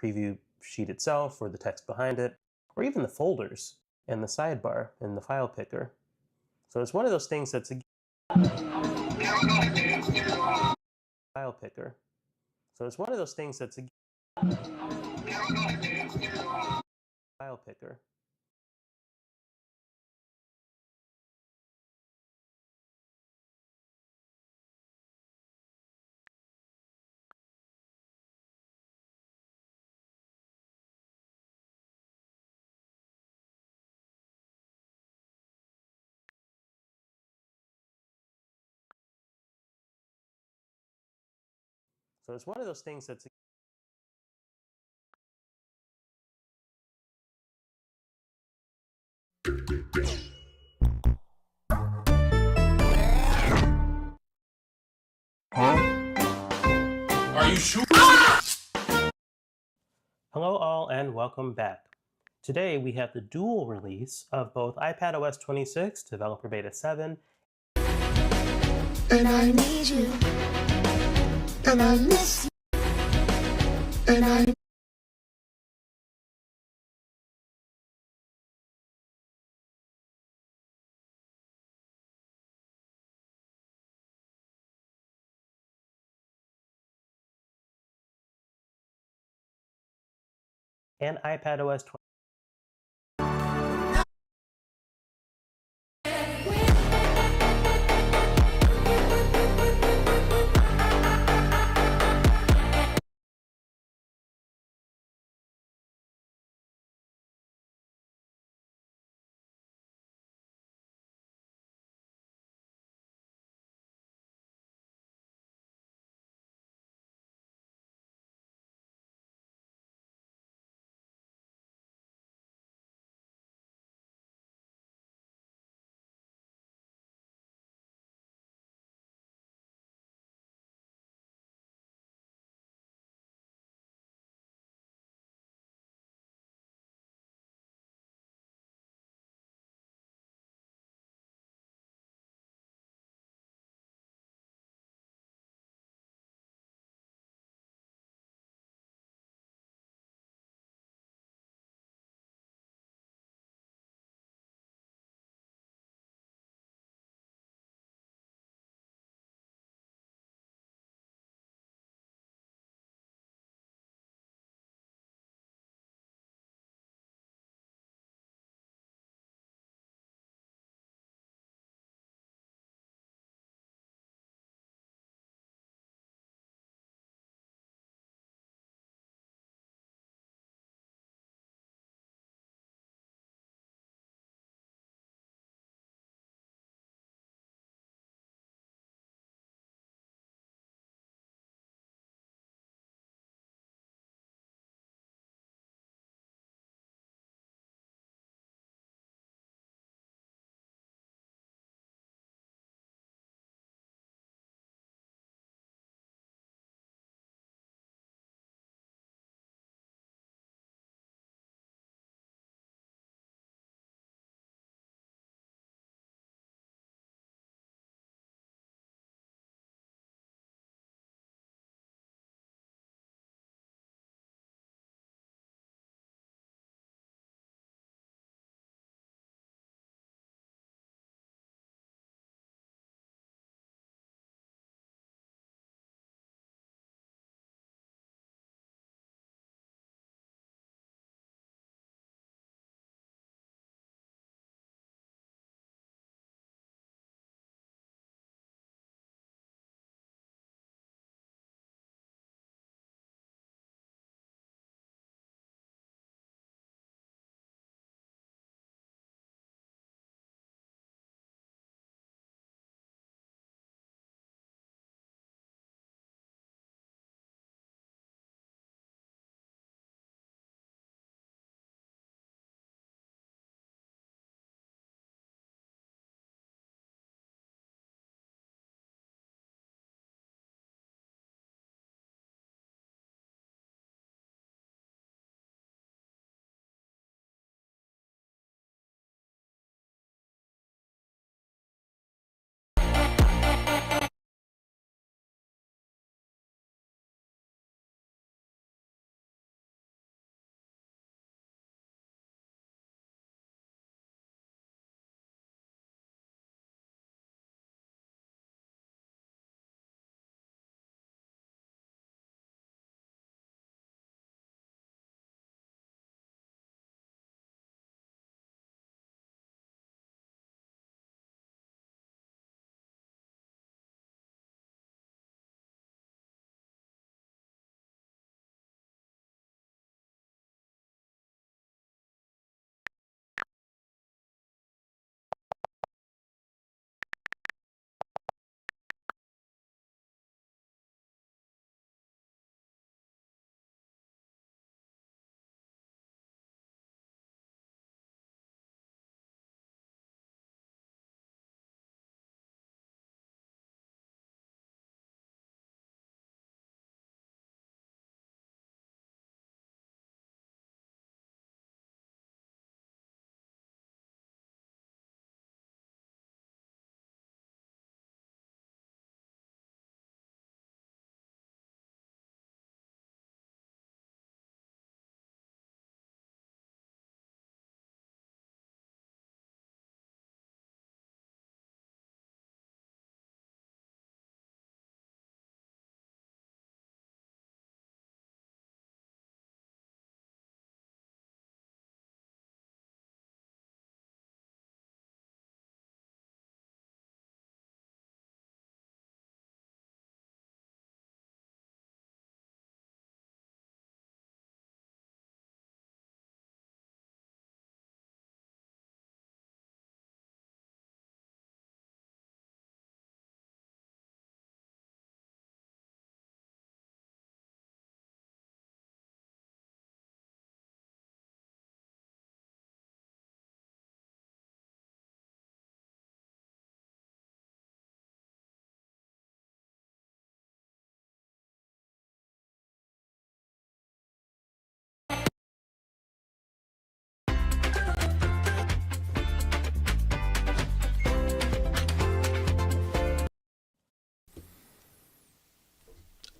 preview sheet itself or the text behind it, or even the folders and the sidebar in the file picker. So it's one of those things that's a file picker. So it's one of those things that's a file picker. So it's one of those things that's Are you sure? Hello all and welcome back. Today we have the dual release of both iPadOS 26 Developer Beta 7 and I need you, and I miss you, and I and iPadOS 20.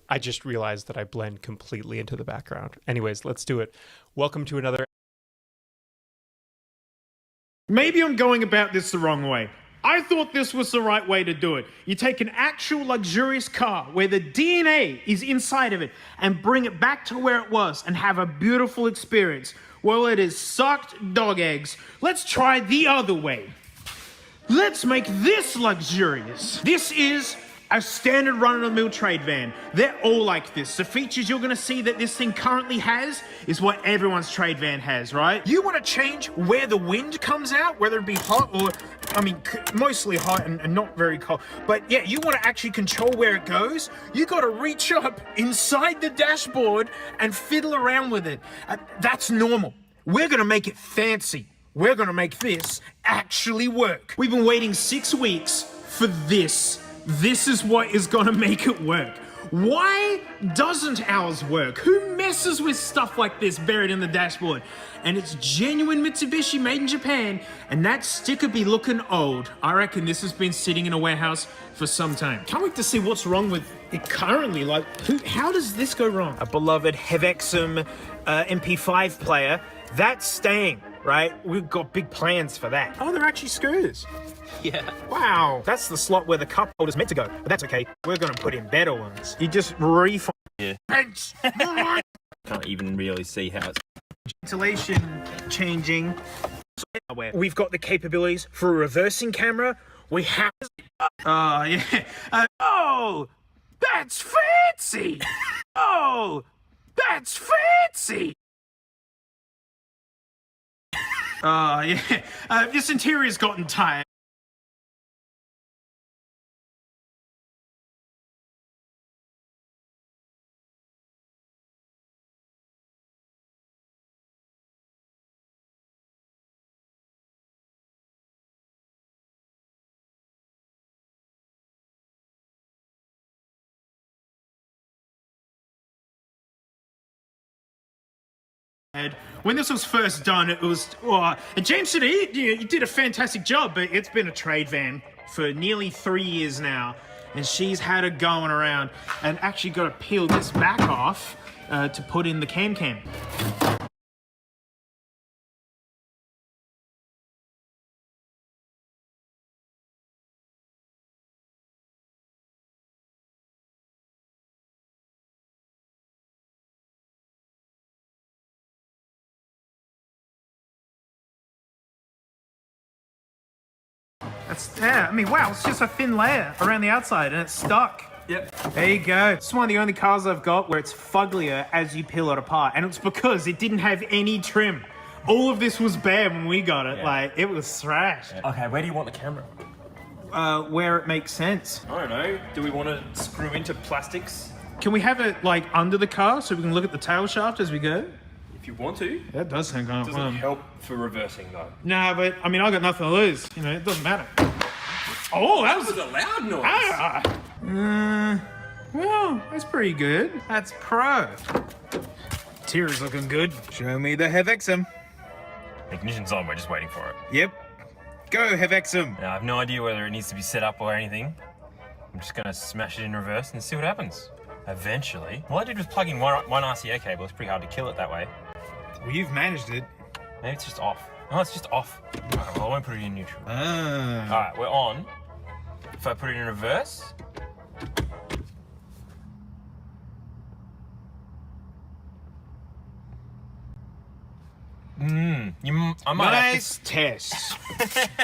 I just realized that I blend completely into the background. Anyways, let's do it. Welcome to another... Maybe I'm going about this the wrong way. I thought this was the right way to do it. You take an actual luxurious car where the DNA is inside of it and bring it back to where it was and have a beautiful experience. Well, it is sucked dog eggs. Let's try the other way. Let's make this luxurious. This is a standard run-of-the-mill trade van. They're all like this. The features you're gonna see that this thing currently has is what everyone's trade van has, right? You wanna change where the wind comes out, whether it be hot or, I mean, mostly hot and not very cold. But yeah, you wanna actually control where it goes. You gotta reach up inside the dashboard and fiddle around with it. That's normal. We're gonna make it fancy. We're gonna make this actually work. We've been waiting 6 weeks for this. This is what is gonna make it work. Why doesn't ours work? Who messes with stuff like this buried in the dashboard? And it's genuine Mitsubishi made in Japan, and that sticker be looking old. I reckon this has been sitting in a warehouse for some time. Can't wait to see what's wrong with it currently. Like, how does this go wrong? A beloved Hevexum MP5 player, that's staying, right? We've got big plans for that. Oh, they're actually screws. Yeah. Wow, that's the slot where the cup holder's meant to go. But that's okay. We're gonna put in better ones. You just refine. Yeah. Bench. Can't even really see how it's... Ventilation changing. We've got the capabilities for a reversing camera. We have... yeah. Oh, that's fancy. Oh, that's fancy. Yeah. This interior's gotten tired. When this was first done, it was, and James said you did a fantastic job, but it's been a trade van for nearly 3 years now, and she's had it going around, and actually got to peel this back off to put in the can. Yeah, I mean, wow, it's just a thin layer around the outside and it's stuck. Yep. There you go. It's one of the only cars I've got where it's fugglier as you peel it apart, and it's because it didn't have any trim. All of this was bare when we got it. Yeah. Like, it was thrashed. Yeah. Okay, where do you want the camera? Where it makes sense. I don't know. Do we want to screw into plastics? Can we have it, like, under the car so we can look at the tail shaft as we go? If you want to. That does sound kind of fun. Doesn't help for reversing, though. Nah, but, I mean, I got nothing to lose. You know, it doesn't matter. Oh, that was a loud noise. Well, that's pretty good. That's pro. Interior's looking good. Show me the Hevexum. Ignition's on, we're just waiting for it. Yep. Go, Hevexum. Now, I have no idea whether it needs to be set up or anything. I'm just gonna smash it in reverse and see what happens. Eventually. All I did was plug in one RCA cable. It's pretty hard to kill it that way. Well, you've managed it. Maybe it's just off. No, it's just off. Alright, well, I won't put it in neutral. Ah. Alright, we're on. If I put it in reverse... I might nice test.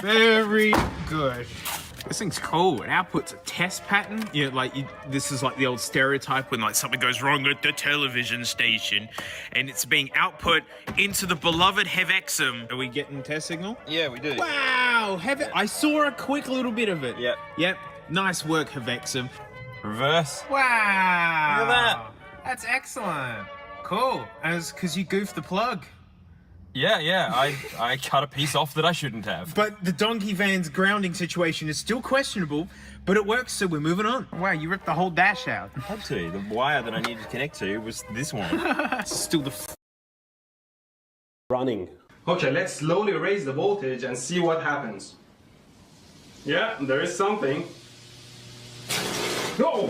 Very good. This thing's cool. It outputs a test pattern. Yeah, this is like the old stereotype when like something goes wrong at the television station, and it's being output into the beloved Hevexum. Are we getting test signal? Yeah, we do. Wow, I saw a quick little bit of it. Yep. Yep. Nice work, Hevexum. Reverse. Wow. Look at that. That's excellent. Cool. And it's because you goofed the plug. Yeah, I cut a piece off that I shouldn't have. But the donkey van's grounding situation is still questionable, but it works, so we're moving on. Wow, you ripped the whole dash out. I had to. The wire that I needed to connect to was this one. It's still the running. Okay, let's slowly raise the voltage and see what happens. Yeah, there is something. No!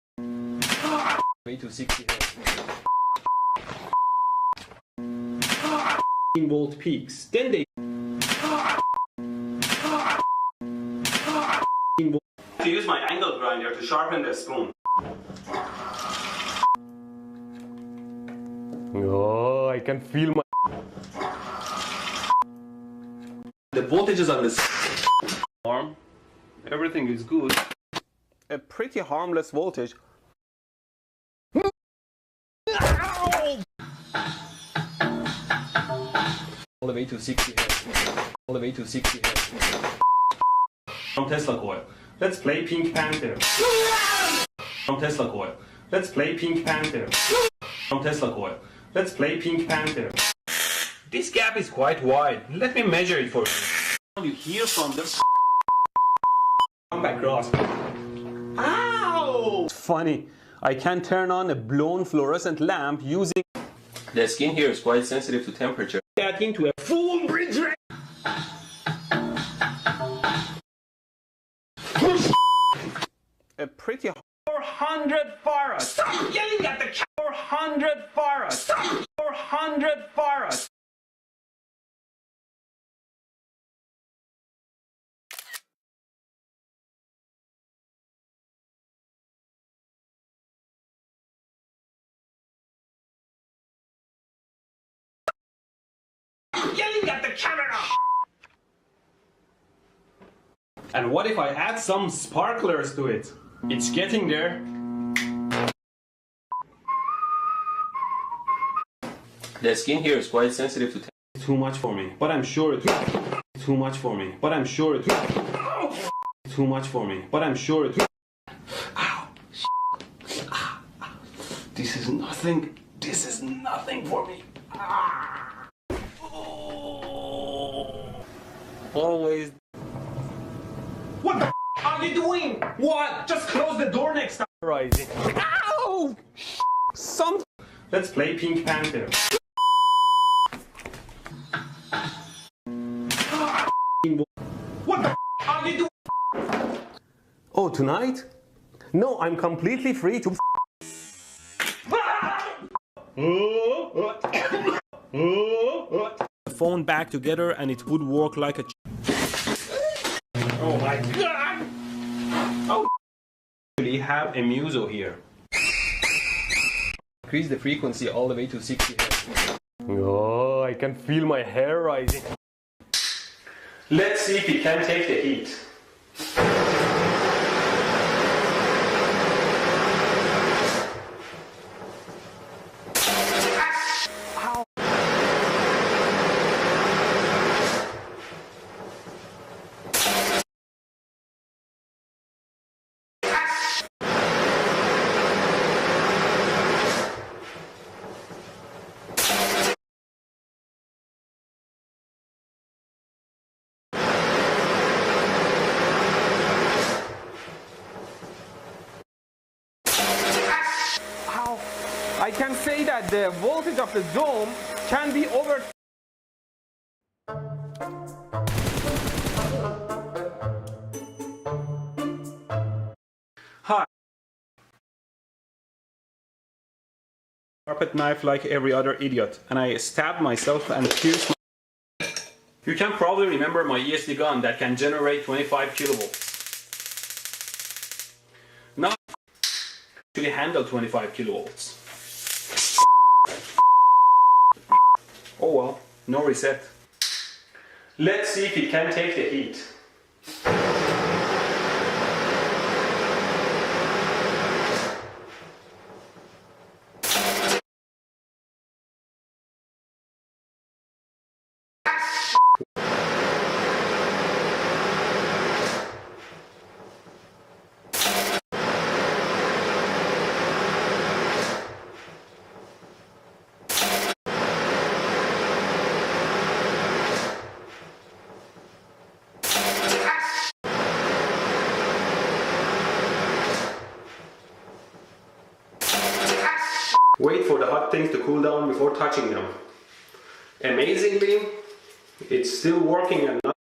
way to 60 hertz. Volt peaks. Then they To use my angle grinder to sharpen the spoon. Oh, I can feel my. the voltages on this Warm. Everything is good. a pretty harmless voltage. All the way to 60 hertz. All the way to 60 hertz. From Tesla coil. Let's play Pink Panther. From Tesla coil. Let's play Pink Panther. From Tesla coil. Let's play Pink Panther. This gap is quite wide. Let me measure it for you. You hear from the Come back across. Ow! It's funny. I can turn on a blown fluorescent lamp using. The skin here is quite sensitive to temperature. That into a full bridge rate. A pretty 400 farads. Stop yelling at the 400 farads. Stop 400 farads. Yelling at the camera. And what if I add some sparklers to it? It's getting there. The skin here is quite sensitive to too much for me, but I'm sure it too much for me, but I'm sure it too much for me, but I'm sure it Ow. This is nothing. This is nothing for me. Always. What the are you doing? What? Just close the door next time. Rising. Ow! Some. Let's play Pink Panther. What the are you doing? Oh, tonight? No, I'm completely free to. The phone back together and it would work like a. Oh my god! Oh, we have a muso here. Increase the frequency all the way to 60 hertz. Oh, I can feel my hair rising. Let's see if it can take the heat. I can say that the voltage of the dome can be over. Hi. Carpet knife like every other idiot, and I stabbed myself and pierced my. You can probably remember my ESD gun that can generate 25 kilovolts. Now, actually handle 25 kilovolts. Oh well, no reset. Let's see if it can take the heat. Wait for the hot things to cool down before touching them. Amazingly, it's still working and not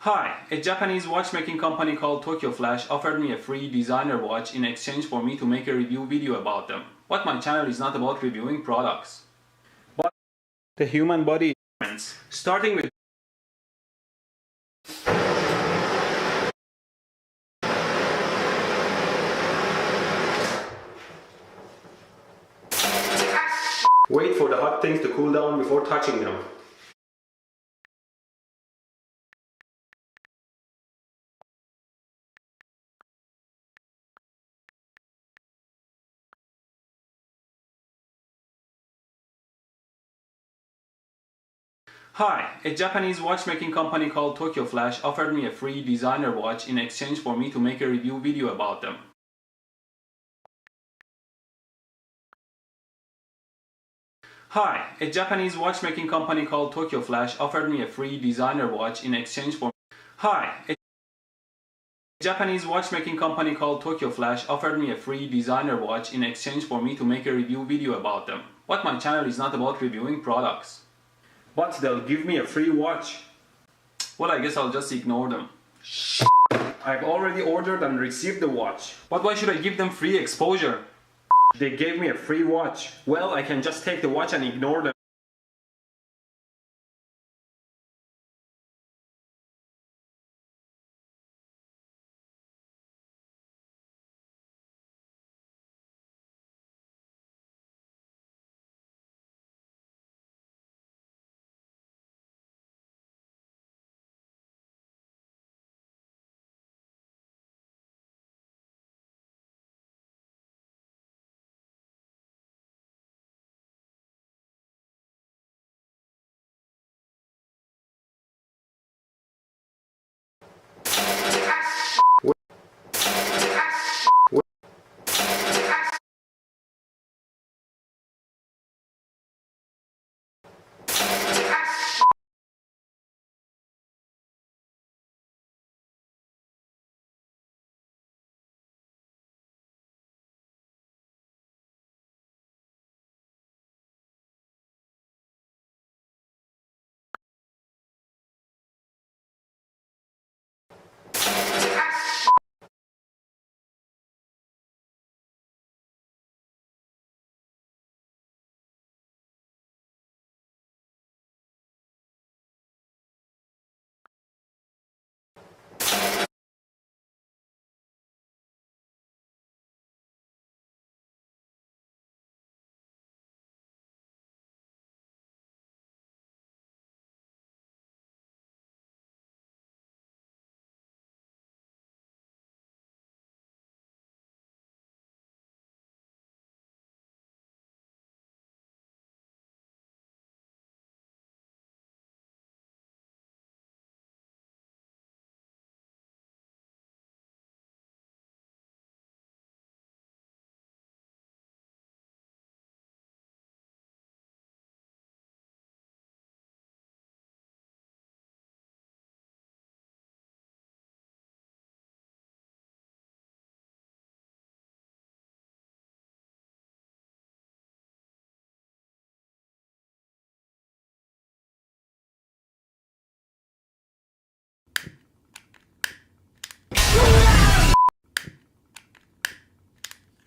Hi, a Japanese watchmaking company called Tokyo Flash offered me a free designer watch in exchange for me to make a review video about them. But my channel is not about reviewing products, but the human body, starting with wait for the hot things to cool down before touching them. Hi, a Japanese watchmaking company called Tokyo Flash offered me a free designer watch in exchange for me to make a review video about them. Hi, a Japanese watchmaking company called Tokyo Flash offered me a free designer watch in exchange for Hi, a Japanese watchmaking company called Tokyo Flash offered me a free designer watch in exchange for me to make a review video about them. But my channel is not about reviewing products. But they'll give me a free watch. Well, I guess I'll just ignore them. I've already ordered and received the watch. But why should I give them free exposure? They gave me a free watch. Well, I can just take the watch and ignore them.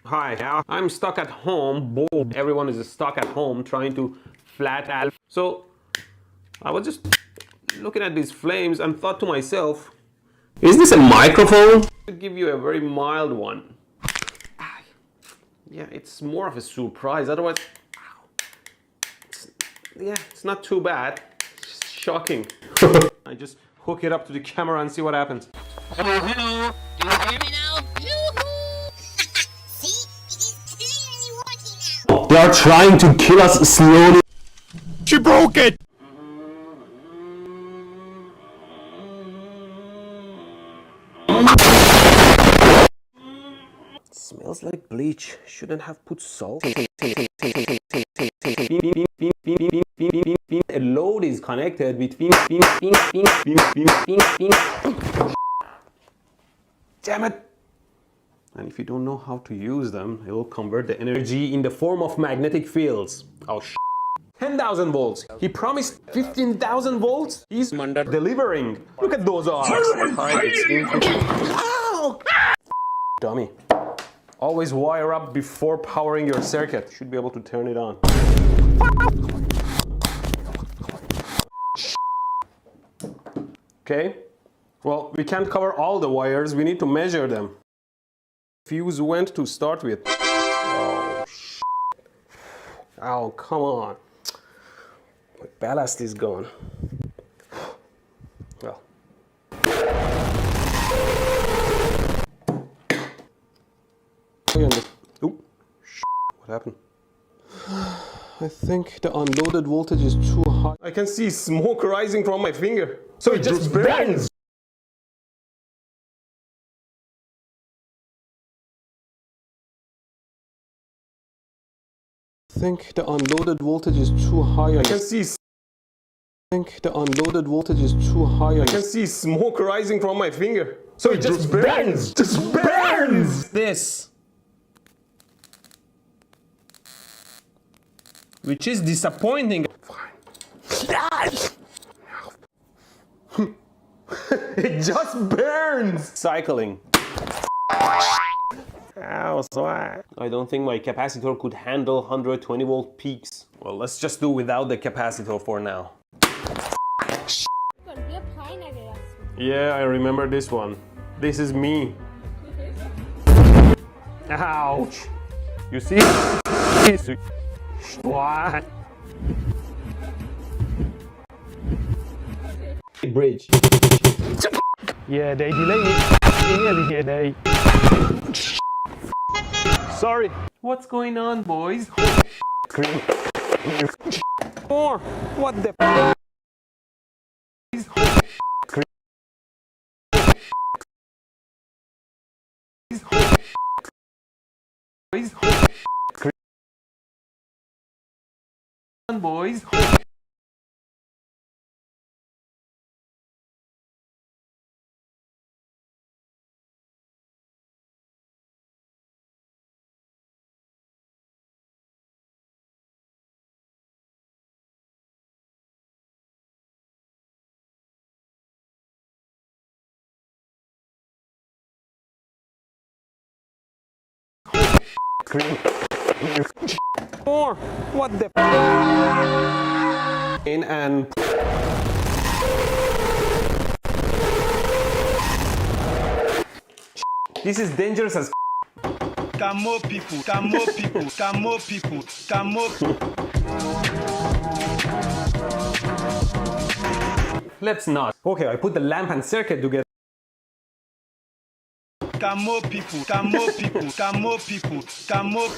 Hi, I'm stuck at home, bored. Everyone is stuck at home trying to flat alpha. So I was just looking at these flames and thought to myself, is this a microphone? I'll give you a very mild one. Yeah, it's more of a surprise. Otherwise, it's not too bad. It's just shocking. I just hook it up to the camera and see what happens. Hello, hello. Do you hear me now? Yoo-hoo! See? It is clearly working now. They are trying to kill us slowly. She broke it! Smells like bleach. Shouldn't have put salt. A load is connected between. Damn it! And if you don't know how to use them, it will convert the energy in the form of magnetic fields. Oh, 10,000 volts. He promised 15,000 volts. He's delivering. Look at those odds. Ow! Dummy. Always wire up before powering your circuit. Should be able to turn it on. Okay. Well, we can't cover all the wires. We need to measure them. Fuse went to start with. Oh, oh, come on. My ballast is gone. Well. Oop. What happened? I think the unloaded voltage is too high. I can see smoke rising from my finger. So it just burns. I think the unloaded voltage is too high. I can see. I think the unloaded voltage is too high. I can see smoke rising from my finger. So it just burns. Just burns. This. Which is disappointing. It just burns. Cycling. Ow, sweat. I don't think my capacitor could handle 120 volt peaks. Well, let's just do without the capacitor for now. Yeah, I remember this one. This is me. Ouch. You see? What? Bridge. Yeah, they delayed it nearly here. They. Sorry. What's going on, boys? More. What the? Boys. More. What the? In and. This is dangerous as. Got more people. Got more people. Got more people. Got more. Let's not. Okay, I put the lamp and circuit together. Got more people. Got more people. Got more people. Got more.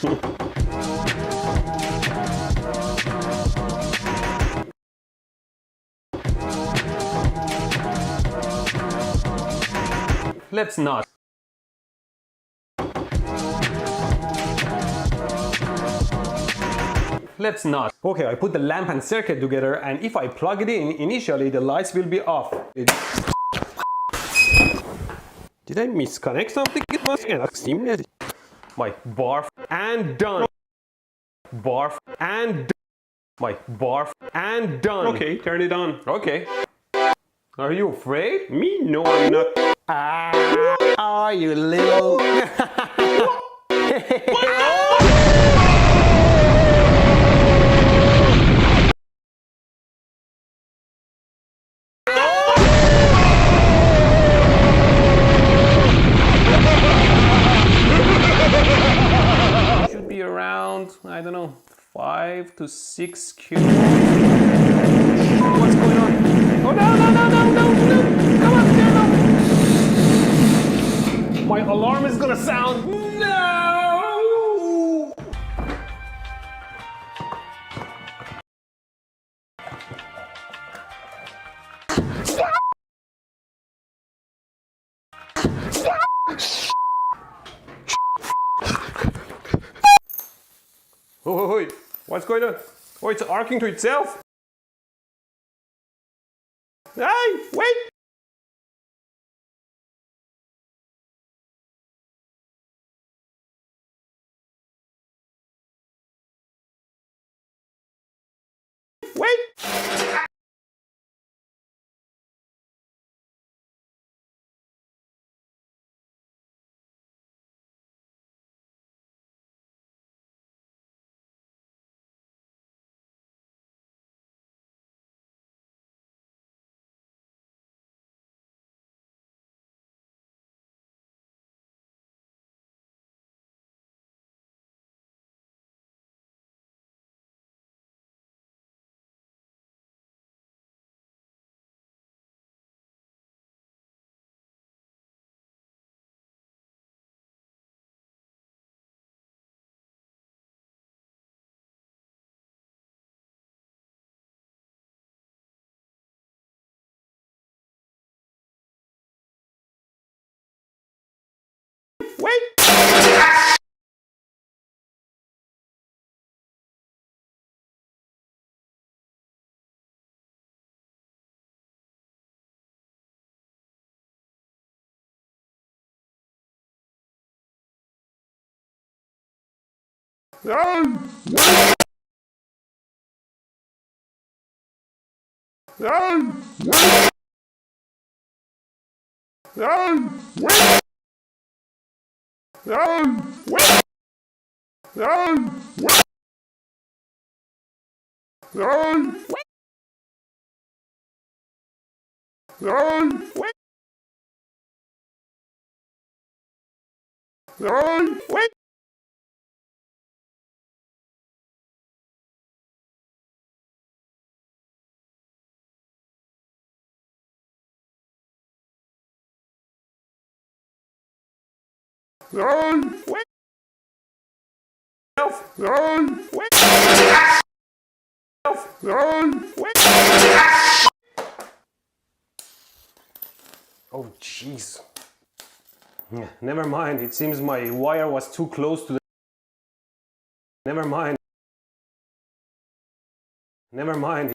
Let's not. Let's not. Okay, I put the lamp and circuit together, and if I plug it in, initially the lights will be off. Did I misconnect something? It must be my barf and done. Barf and done. My barf and done. Okay, turn it on. Okay. Are you afraid? Me? No, I'm not. Ah, you little. Should be around, I don't know, 5 to 6 cubes. What's going on? Oh no, no, no, no, no, no! Come on, turn on! My alarm is gonna sound. No! Oh, wait, what's going on? Oh, it's arcing to itself. Hey, wait! Wait! Wait! Wait! Wait! Wait! Oh, jeez. Never mind, it seems my wire was too close to the... Never mind. Never mind.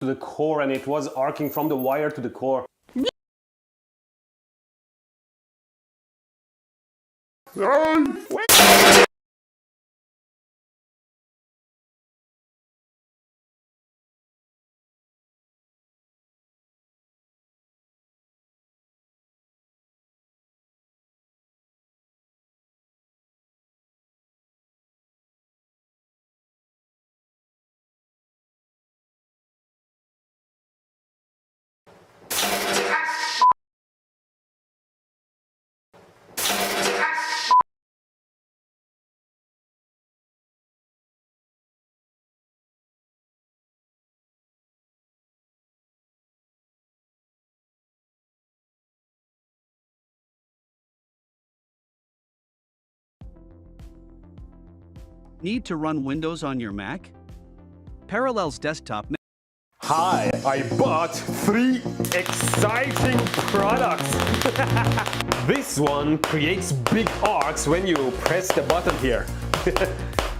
To the core, and it was arcing from the wire to the core. Wait! Need to run Windows on your Mac? Parallels Desktop. Hi, I bought 3 exciting products. This one creates big arcs when you press the button here.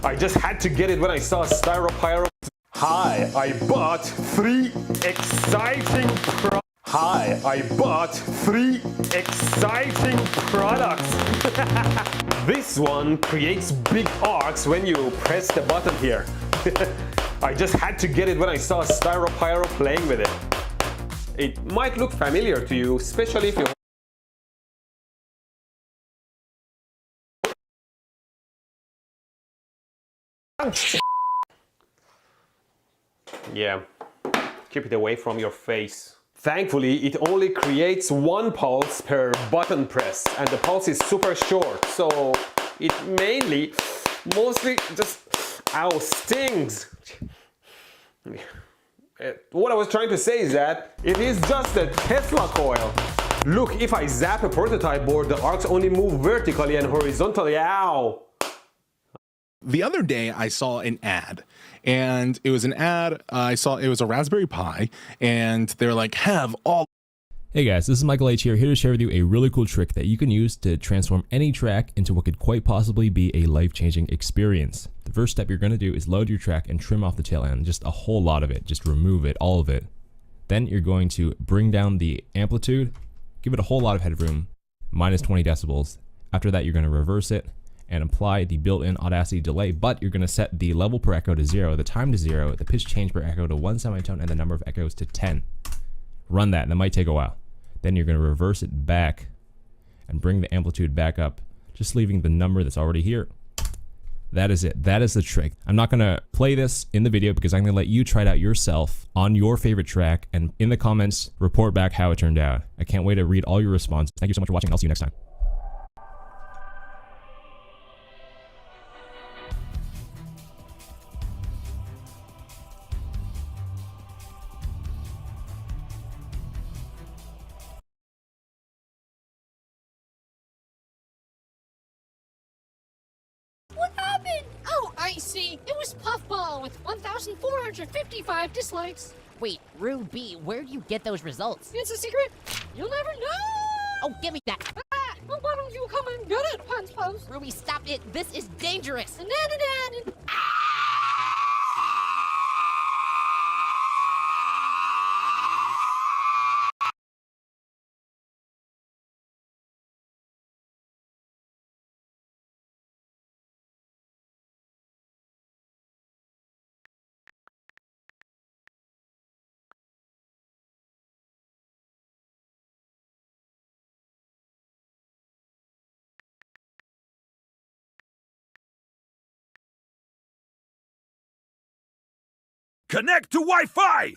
I just had to get it when I saw Styropyro. Hi, I bought 3 exciting products. Hi, I bought 3 exciting products. This one creates big arcs when you press the button here. I just had to get it when I saw Styropyro playing with it. It might look familiar to you, especially if you... Yeah, keep it away from your face. Thankfully, it only creates 1 pulse per button press, and the pulse is super short, so it mostly just, ow, stings. What I was trying to say is that it is just a Tesla coil. Look, if I zap a prototype board, the arcs only move vertically and horizontally, ow. The other day I saw an ad, and it was an ad, I saw it was a Raspberry Pi, and they're like, have all... Hey guys, this is Michael H here to share with you a really cool trick that you can use to transform any track into what could quite possibly be a life-changing experience. The first step you're going to do is load your track and trim off the tail end, just a whole lot of it, just remove it, all of it. Then you're going to bring down the amplitude, give it a whole lot of headroom, minus 20 decibels. After that you're going to reverse it, and apply the built-in Audacity delay, but you're going to set the level per echo to 0, the time to 0, the pitch change per echo to 1 semitone, and the number of echoes to 10. Run that, and that might take a while. Then you're going to reverse it back and bring the amplitude back up, just leaving the number that's already here. That is it. That is the trick. I'm not going to play this in the video because I'm going to let you try it out yourself on your favorite track, and in the comments, report back how it turned out. I can't wait to read all your responses. Thank you so much for watching. I'll see you next time. What happened? Oh, I see. It was Puffball with 1,455 dislikes. Wait, Ruby, where do you get those results? It's a secret. You'll never know. Oh, give me that. Ah, well, why don't you come and get it, Punch Post? Ruby, stop it. This is dangerous. Connect to Wi-Fi!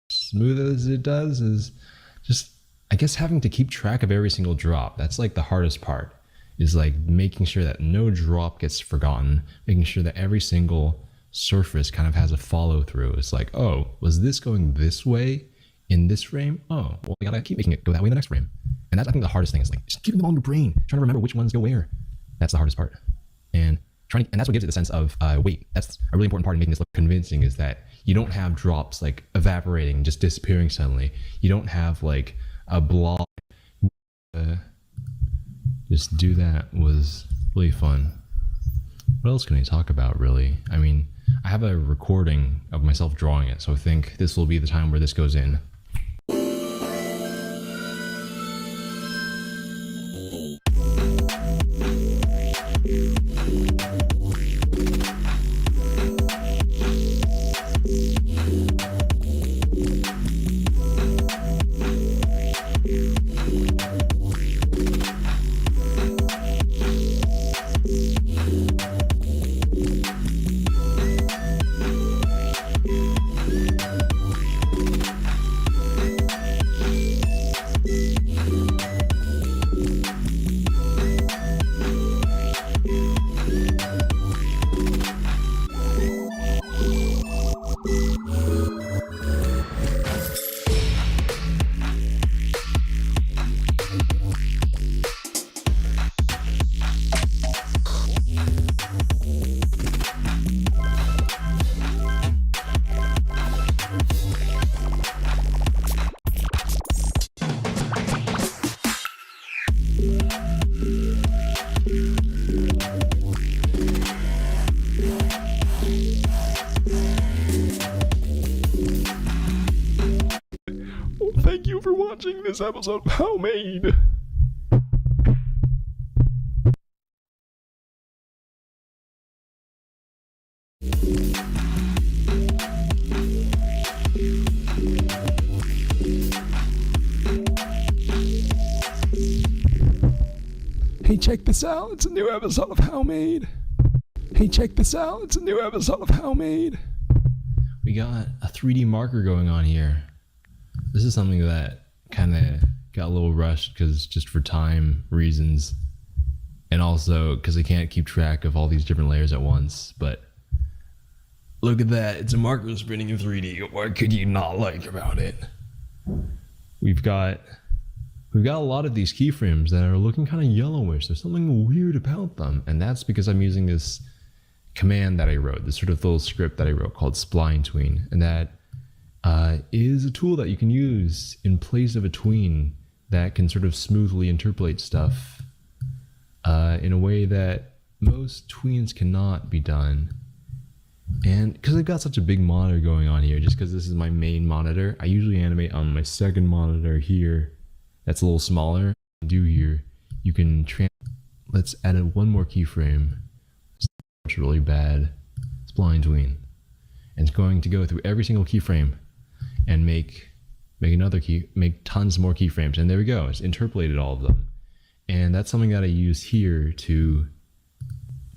Smooth as it does is just, I guess, having to keep track of every single drop. That's like the hardest part, is like making sure that no drop gets forgotten, making sure that every single surface kind of has a follow through. It's like, oh, was this going this way in this frame? Oh, well, we gotta keep making it go that way in the next frame. And that's, I think, the hardest thing is like just keeping them all in your brain, trying to remember which ones go where. That's the hardest part. And that's what gives it the sense of weight. That's a really important part in making this look convincing, is that you don't have drops like evaporating, just disappearing suddenly. You don't have like a blob. Just do that was really fun. What else can I talk about, really? I mean, I have a recording of myself drawing it, so I think this will be the time where this goes in. Thank you for watching this episode of How Made. Hey, check this out. It's a new episode of How Made. Hey, check this out. It's a new episode of How Made. We got a 3D marker going on here. This is something that kind of got a little rushed because just for time reasons, and also because I can't keep track of all these different layers at once. But look at that, it's a marker spinning in 3D. What could you not like about it? We've got a lot of these keyframes that are looking kind of yellowish. There's something weird about them, and that's because I'm using this command that I wrote, this sort of little script that I wrote called spline tween, and that is a tool that you can use in place of a tween that can sort of smoothly interpolate stuff in a way that most tweens cannot be done. And because I've got such a big monitor going on here, just because this is my main monitor, I usually animate on my second monitor here. That's a little smaller. Do here, you can let's add one more keyframe. It's really bad. Spline tween, and it's going to go through every single keyframe and make tons more keyframes. And there we go. It's interpolated all of them, and that's something that I use here to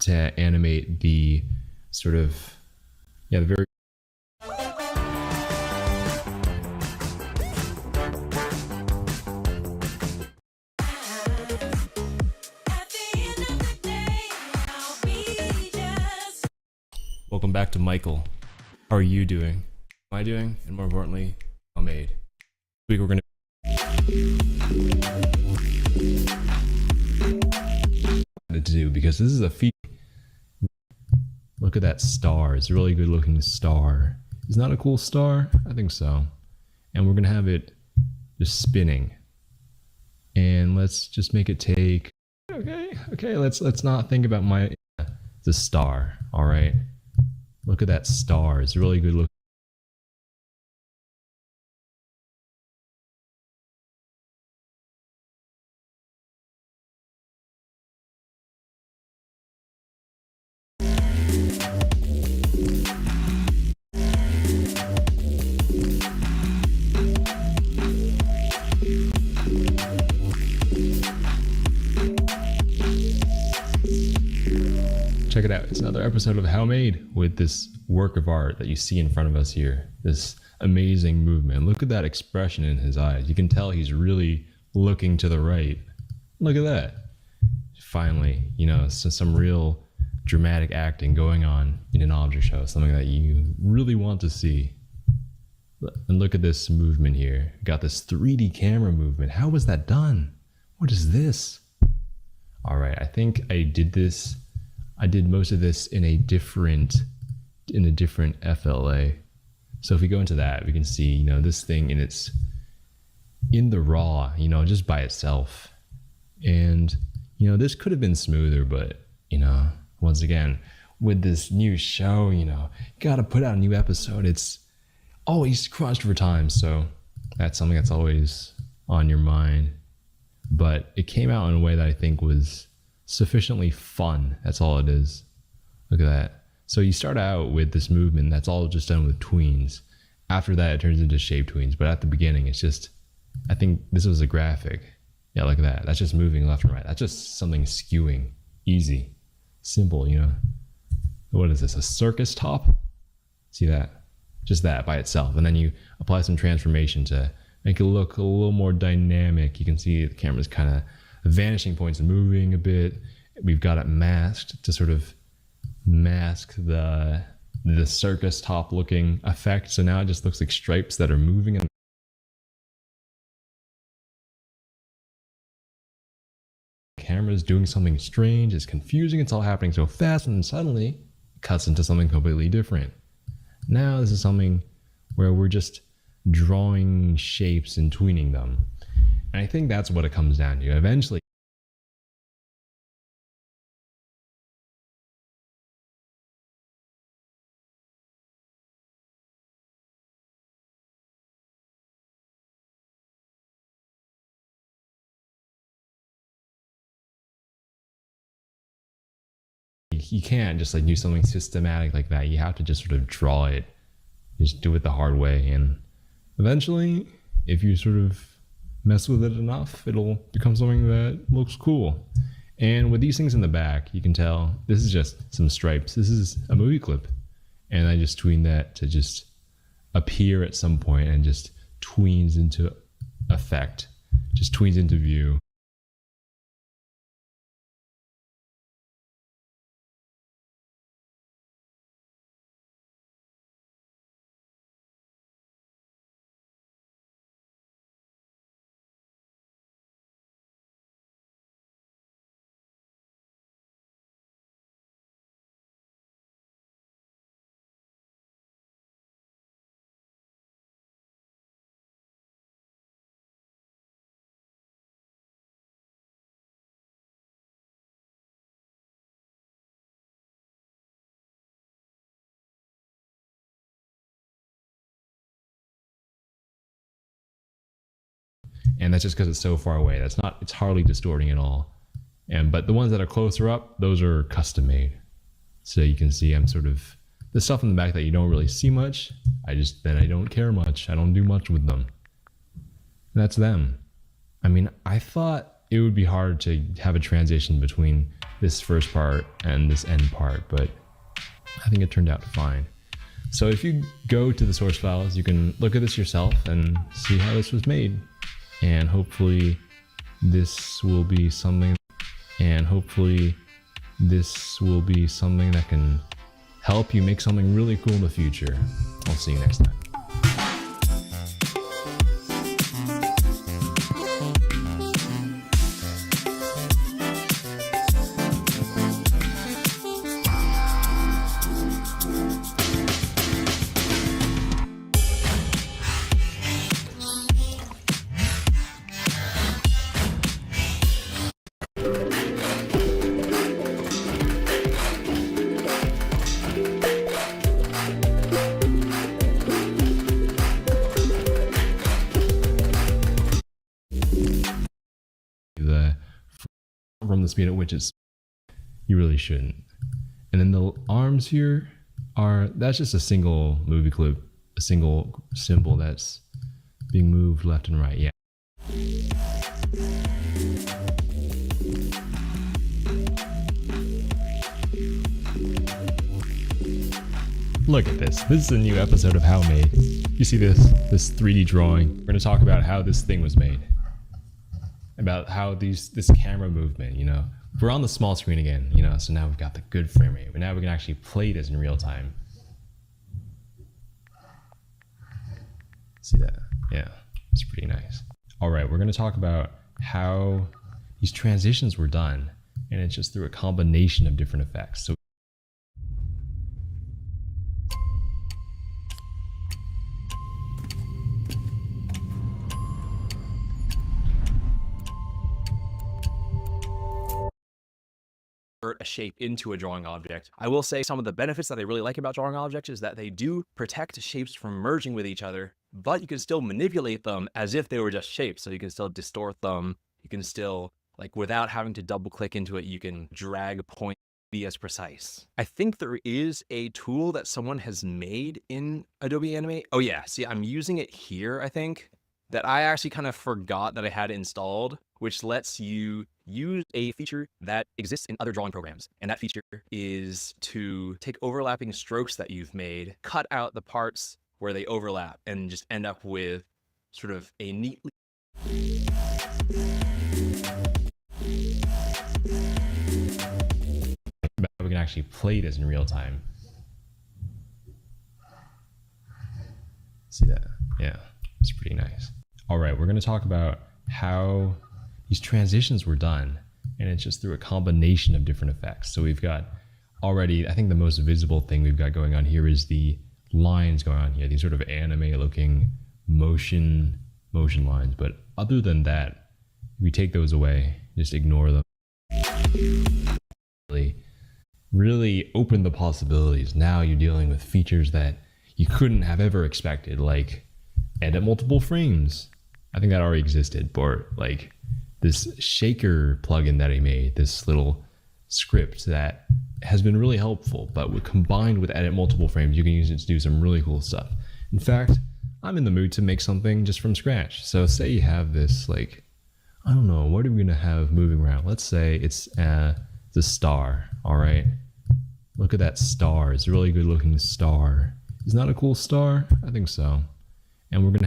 animate the sort of the very. Welcome back to Michael. How are you doing? How am I doing? And more importantly, how made? This week we're going to do, because this is a feat. Look at that star. It's a really good looking star. Isn't that a cool star? I think so. And we're going to have it just spinning. And let's just make it take. Okay. Let's not think about the star. All right. Look at that star. It's really good look. Check it out. It's another episode of How Made with this work of art that you see in front of us here. This amazing movement. Look at that expression in his eyes. You can tell he's really looking to the right. Look at that. Finally, so some real dramatic acting going on in an object show. Something that you really want to see. And look at this movement here. Got this 3D camera movement. How was that done? What is this? All right, I think I did most of this in a different FLA. So if we go into that, we can see, this thing in the raw, just by itself. And, this could have been smoother, but, once again, with this new show, got to put out a new episode. It's always crunched for time. So that's something that's always on your mind. But it came out in a way that I think was sufficiently fun. That's all it is. Look at that. So you start out with this movement that's all just done with tweens. After that, it turns into shape tweens. But at the beginning, it's just, I think this was a graphic. Yeah, look at that. That's just moving left and right. That's just something skewing. Easy. Simple, What is this? A circus top? See that? Just that by itself. And then you apply some transformation to make it look a little more dynamic. You can see the camera's kind of vanishing points and moving a bit. We've got it masked to sort of mask the circus top looking effect. So now it just looks like stripes that are moving. And the camera's doing something strange. It's confusing. It's all happening so fast, and then suddenly it cuts into something completely different. Now this is something where we're just drawing shapes and tweening them. And I think that's what it comes down to. Eventually, you can't just do something systematic like that. You have to just sort of draw it, just do it the hard way. And eventually, if you sort of mess with it enough, it'll become something that looks cool. And with these things in the back, you can tell this is just some stripes. This is a movie clip. And I just tween that to just appear at some point and just tweens into effect just tweens into view. And that's just because it's so far away. It's hardly distorting at all. But the ones that are closer up, those are custom made. So you can see I'm sort of, the stuff in the back that you don't really see much, I don't care much. I don't do much with them. And that's them. I mean, I thought it would be hard to have a transition between this first part and this end part, but I think it turned out fine. So if you go to the source files, you can look at this yourself and see how this was made. And hopefully this will be something that can help you make something really cool in the future. I'll see you next time. From the speed at which you really shouldn't. And then the arms here that's just a single movie clip, a single symbol that's being moved left and right. Yeah. Look at this. This is a new episode of How Made. You see this 3D drawing. We're going to talk about how this thing was made. About how this camera movement, you know. We're on the small screen again, you know, so now we've got the good frame rate. But now we can actually play this in real time. See that? Yeah, it's pretty nice. All right, we're going to talk about how these transitions were done, and it's just through a combination of different effects. So a shape into a drawing object. I will say some of the benefits that I really like about drawing objects is that they do protect shapes from merging with each other, but you can still manipulate them as if they were just shapes. So you can still distort them. You can still, like, without having to double click into it, you can drag a point, be as precise. I think there is a tool that someone has made in Adobe Animate. Oh yeah, see, I'm using it here, I think, that I actually kind of forgot that I had installed, which lets you use a feature that exists in other drawing programs. And that feature is to take overlapping strokes that you've made, cut out the parts where they overlap, and just end up with sort of a neatly... We can actually play this in real time. See that? Yeah, it's pretty nice. All right, we're going to talk about how these transitions were done, and it's just through a combination of different effects. So we've got already, I think the most visible thing we've got going on here is the lines going on here, these sort of anime looking motion lines. But other than that, if we take those away, just ignore them, really open the possibilities. Now you're dealing with features that you couldn't have ever expected, like edit multiple frames. I think that already existed, but like this shaker plugin that I made, this little script that has been really helpful, but combined with edit multiple frames, you can use it to do some really cool stuff. In fact, I'm in the mood to make something just from scratch. So say you have this, like, I don't know, what are we gonna have moving around? Let's say it's the star, all right? Look at that star, it's a really good looking star. Isn't that a cool star? I think so. And we're gonna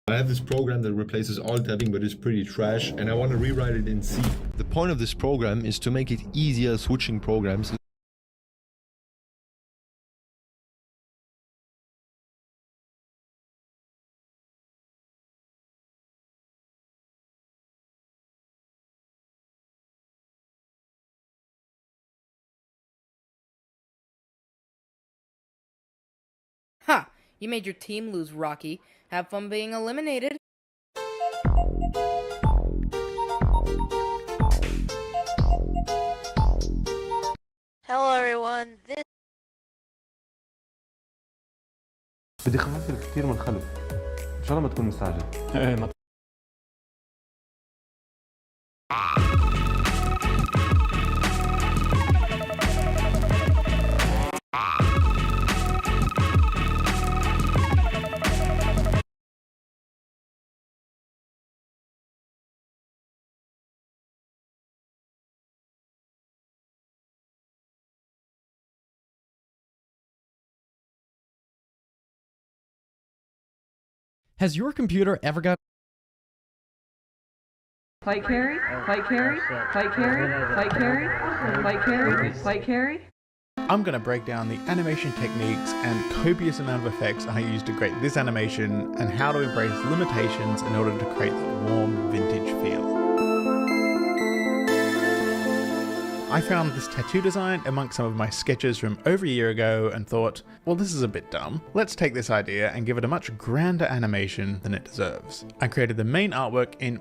I have this program that replaces alt tabbing, but it's pretty trash, and I want to rewrite it in C. The point of this program is to make it easier switching programs. Ha! You made your team lose, Rocky. Have fun being eliminated. Hello everyone, this بدي خفف كتير من الخلف ان شاء الله ما تكون مستعجل. Has your computer ever got Fight carry, fight carry, fight carry, fight carry, fight carry, fight carry. I'm going to break down the animation techniques and copious amount of effects I used to create this animation and how to embrace limitations in order to create the warm vintage feel. I found this tattoo design amongst some of my sketches from over a year ago and thought, well, this is a bit dumb. Let's take this idea and give it a much grander animation than it deserves. I created the main artwork in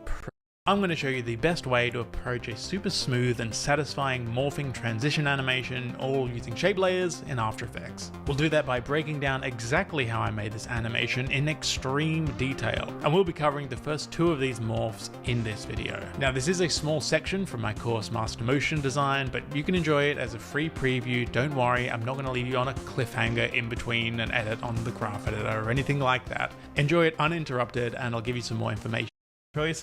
I'm going to show you the best way to approach a super smooth and satisfying morphing transition animation, all using shape layers in After Effects. We'll do that by breaking down exactly how I made this animation in extreme detail, and we'll be covering the first two of these morphs in this video. Now, this is a small section from my course Master Motion Design, but you can enjoy it as a free preview. Don't worry, I'm not going to leave you on a cliffhanger in between an edit on the graph editor or anything like that. Enjoy it uninterrupted, and I'll give you some more information.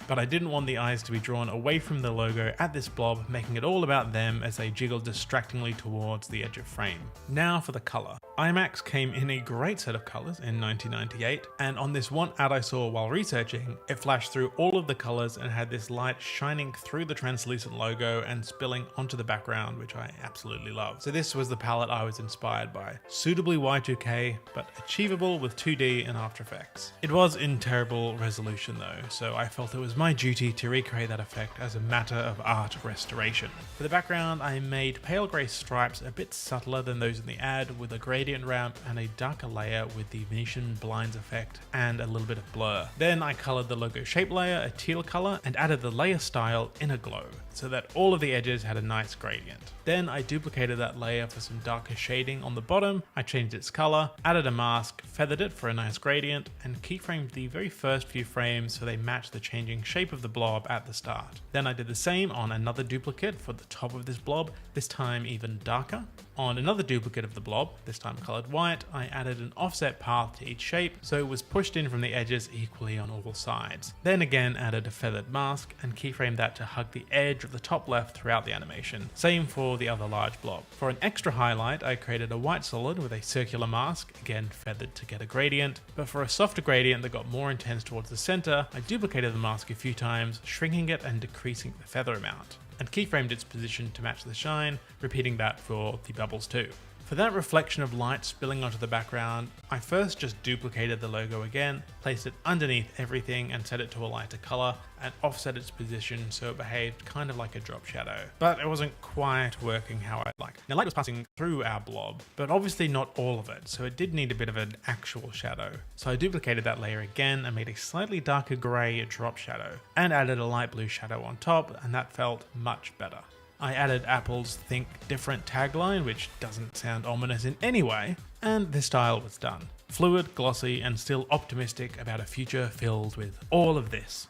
But I didn't want the eyes to be drawn away from the logo at this blob, making it all about them as they jiggle distractingly towards the edge of frame. Now for the color. IMAX came in a great set of colors in 1998, and on this one ad I saw while researching, it flashed through all of the colors and had this light shining through the translucent logo and spilling onto the background, which I absolutely love. So this was the palette I was inspired by. Suitably Y2K, but achievable with 2D and After Effects. It was in terrible resolution though, so I felt it was my duty to recreate that effect as a matter of art restoration. For the background, I made pale grey stripes a bit subtler than those in the ad, with a gradient ramp and a darker layer with the Venetian blinds effect and a little bit of blur. Then I coloured the logo shape layer a teal colour and added the layer style in a glow, so that all of the edges had a nice gradient. Then I duplicated that layer for some darker shading on the bottom. I changed its color, added a mask, feathered it for a nice gradient, and keyframed the very first few frames so they match the changing shape of the blob at the start. Then I did the same on another duplicate for the top of this blob, this time even darker. On another duplicate of the blob, this time colored white, I added an offset path to each shape so it was pushed in from the edges equally on all sides. Then again added a feathered mask and keyframed that to hug the edge of the top left throughout the animation. Same for the other large blob. For an extra highlight, I created a white solid with a circular mask, again feathered to get a gradient, but for a softer gradient that got more intense towards the center, I duplicated the mask a few times, shrinking it and decreasing the feather amount, and keyframed its position to match the shine, repeating that for the bubbles too. For that reflection of light spilling onto the background, I first just duplicated the logo again, placed it underneath everything and set it to a lighter color, and offset its position so it behaved kind of like a drop shadow. But it wasn't quite working how I'd like. Now light was passing through our blob, but obviously not all of it, so it did need a bit of an actual shadow. So I duplicated that layer again and made a slightly darker grey drop shadow, and added a light blue shadow on top, and that felt much better. I added Apple's Think Different tagline, which doesn't sound ominous in any way, and the style was done. Fluid, glossy, and still optimistic about a future filled with all of this.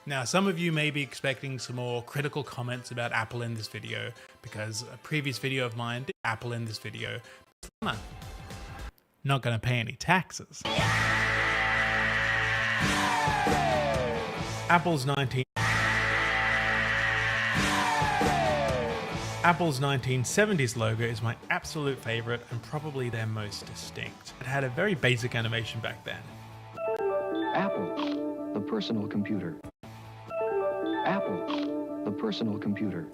Now, some of you may be expecting some more critical comments about Apple in this video, because a previous video of mine did Apple in this video. Not gonna pay any taxes. Apple's 1970s logo is my absolute favorite and probably their most distinct. It had a very basic animation back then. Apple, the personal computer. Apple, the personal computer.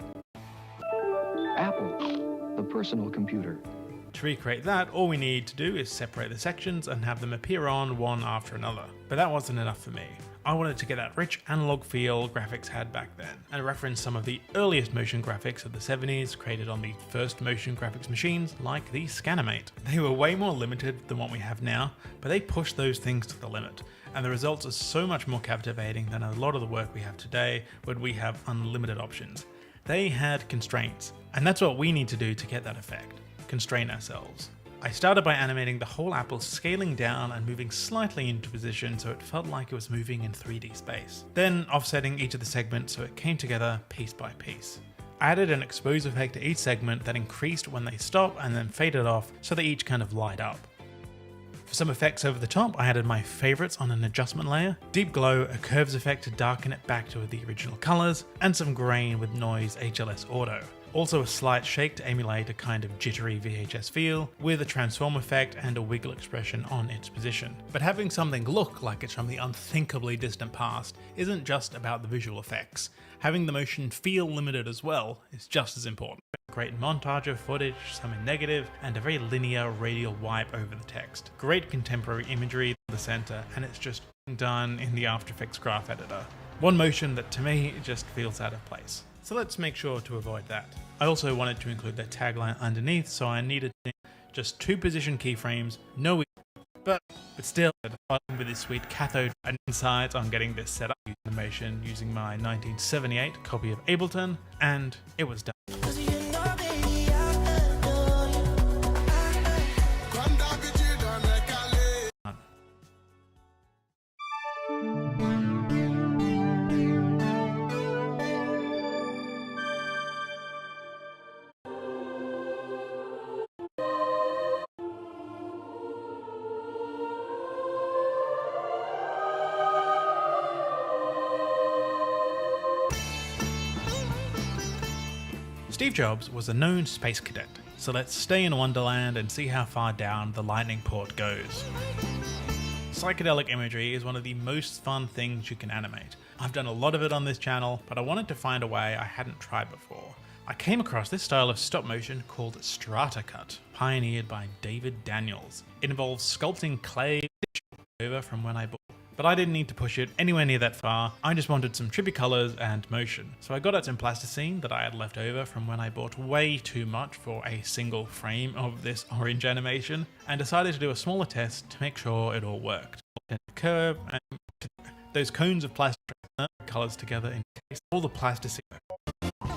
Apple, the personal computer. To recreate that, all we need to do is separate the sections and have them appear on one after another. But that wasn't enough for me. I wanted to get that rich analog feel graphics had back then, and reference some of the earliest motion graphics of the 70s created on the first motion graphics machines like the Scanimate. They were way more limited than what we have now, but they pushed those things to the limit, and the results are so much more captivating than a lot of the work we have today when we have unlimited options. They had constraints, and that's what we need to do to get that effect. Constrain ourselves. I started by animating the whole apple scaling down and moving slightly into position so it felt like it was moving in 3D space. Then offsetting each of the segments so it came together piece by piece. I added an expose effect to each segment that increased when they stop and then faded off so they each kind of light up. For some effects over the top, I added my favorites on an adjustment layer, deep glow, a curves effect to darken it back to the original colors, and some grain with noise HLS auto. Also a slight shake to emulate a kind of jittery VHS feel, with a transform effect and a wiggle expression on its position. But having something look like it's from the unthinkably distant past isn't just about the visual effects. Having the motion feel limited as well is just as important. A great montage of footage, some in negative, and a very linear radial wipe over the text. Great contemporary imagery in the center, and it's just done in the After Effects graph editor. One motion that to me just feels out of place. So let's make sure to avoid that. I also wanted to include their tagline underneath, so I needed just 2 position keyframes, no but still at the bottom with this sweet cathode and insights on getting this set up using animation using my 1978 copy of Ableton, and it was done. Steve Jobs was a known space cadet, so let's stay in Wonderland and see how far down the lightning port goes. Psychedelic imagery is one of the most fun things you can animate. I've done a lot of it on this channel, but I wanted to find a way I hadn't tried before. I came across this style of stop motion called strata cut, pioneered by David Daniels. It involves sculpting clay over from when I bought, but I didn't need to push it anywhere near that far. I just wanted some trippy colors and motion. So I got out some plasticine that I had left over from when I bought way too much for a single frame of this orange animation, and decided to do a smaller test to make sure it all worked. Curve and those cones of plastic colors together in case all the plasticine.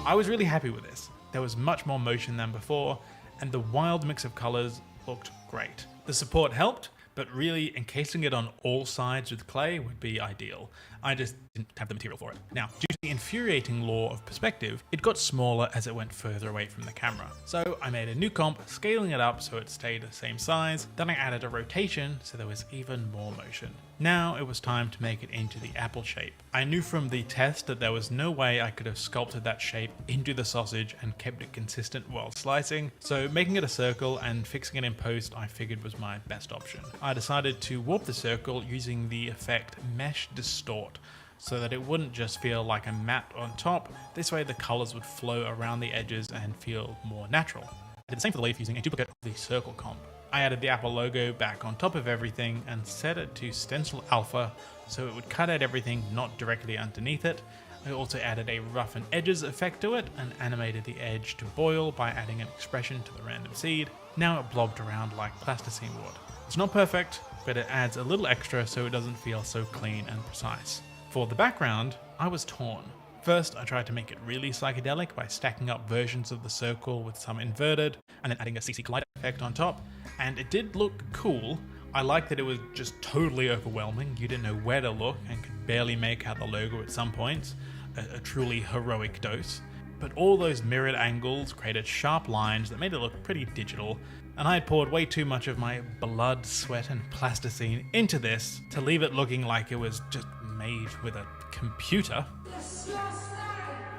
I was really happy with this. There was much more motion than before, and the wild mix of colors looked great. The support helped, but really encasing it on all sides with clay would be ideal. I just didn't have the material for it. Now, due to the infuriating law of perspective, it got smaller as it went further away from the camera. So I made a new comp, scaling it up so it stayed the same size, then I added a rotation so there was even more motion. Now it was time to make it into the apple shape. I knew from the test that there was no way I could have sculpted that shape into the sausage and kept it consistent while slicing, so making it a circle and fixing it in post I figured was my best option. I decided to warp the circle using the effect Mesh Distort, so that it wouldn't just feel like a matte on top. This way the colors would flow around the edges and feel more natural. I did the same for the leaf using a duplicate of the circle comp. I added the Apple logo back on top of everything and set it to stencil alpha so it would cut out everything not directly underneath it. I also added a roughen edges effect to it and animated the edge to boil by adding an expression to the random seed. Now it blobbed around like plasticine would. It's not perfect, but it adds a little extra so it doesn't feel so clean and precise. For the background, I was torn. First, I tried to make it really psychedelic by stacking up versions of the circle with some inverted, and then adding a CC Collider effect on top, and it did look cool. I liked that it was just totally overwhelming. You didn't know where to look and could barely make out the logo at some points, a truly heroic dose. But all those mirrored angles created sharp lines that made it look pretty digital, and I had poured way too much of my blood, sweat, and plasticine into this to leave it looking like it was just made with a computer.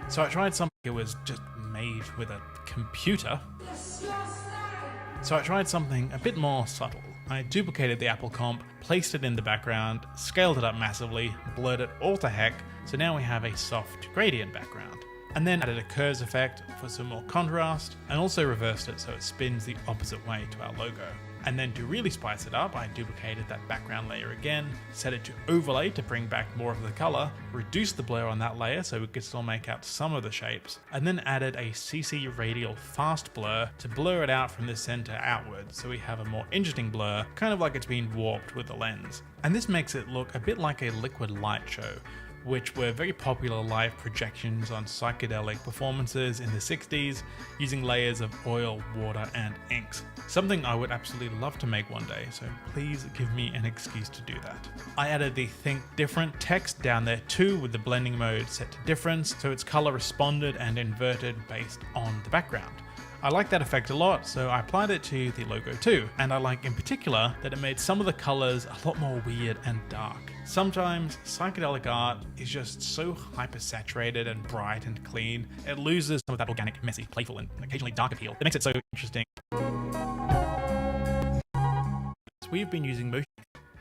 So I tried something that was just made with a computer. So I tried something a bit more subtle. I duplicated the Apple comp, placed it in the background, scaled it up massively, blurred it all to heck, so now we have a soft gradient background. And then added a curves effect for some more contrast, and also reversed it so it spins the opposite way to our logo. And then to really spice it up, I duplicated that background layer again, set it to overlay to bring back more of the color, reduced the blur on that layer so we could still make out some of the shapes, and then added a CC radial fast blur to blur it out from the center outward so we have a more interesting blur, kind of like it's been warped with the lens. And this makes it look a bit like a liquid light show, which were very popular live projections on psychedelic performances in the 60s using layers of oil, water, and inks. Something I would absolutely love to make one day, so please give me an excuse to do that. I added the Think Different text down there too with the blending mode set to difference, so its color responded and inverted based on the background. I like that effect a lot, so I applied it to the logo too, and I like in particular that it made some of the colors a lot more weird and dark. Sometimes psychedelic art is just so hyper-saturated and bright and clean, it loses some of that organic, messy, playful, and occasionally dark appeal. It makes it so interesting. We've been using motion.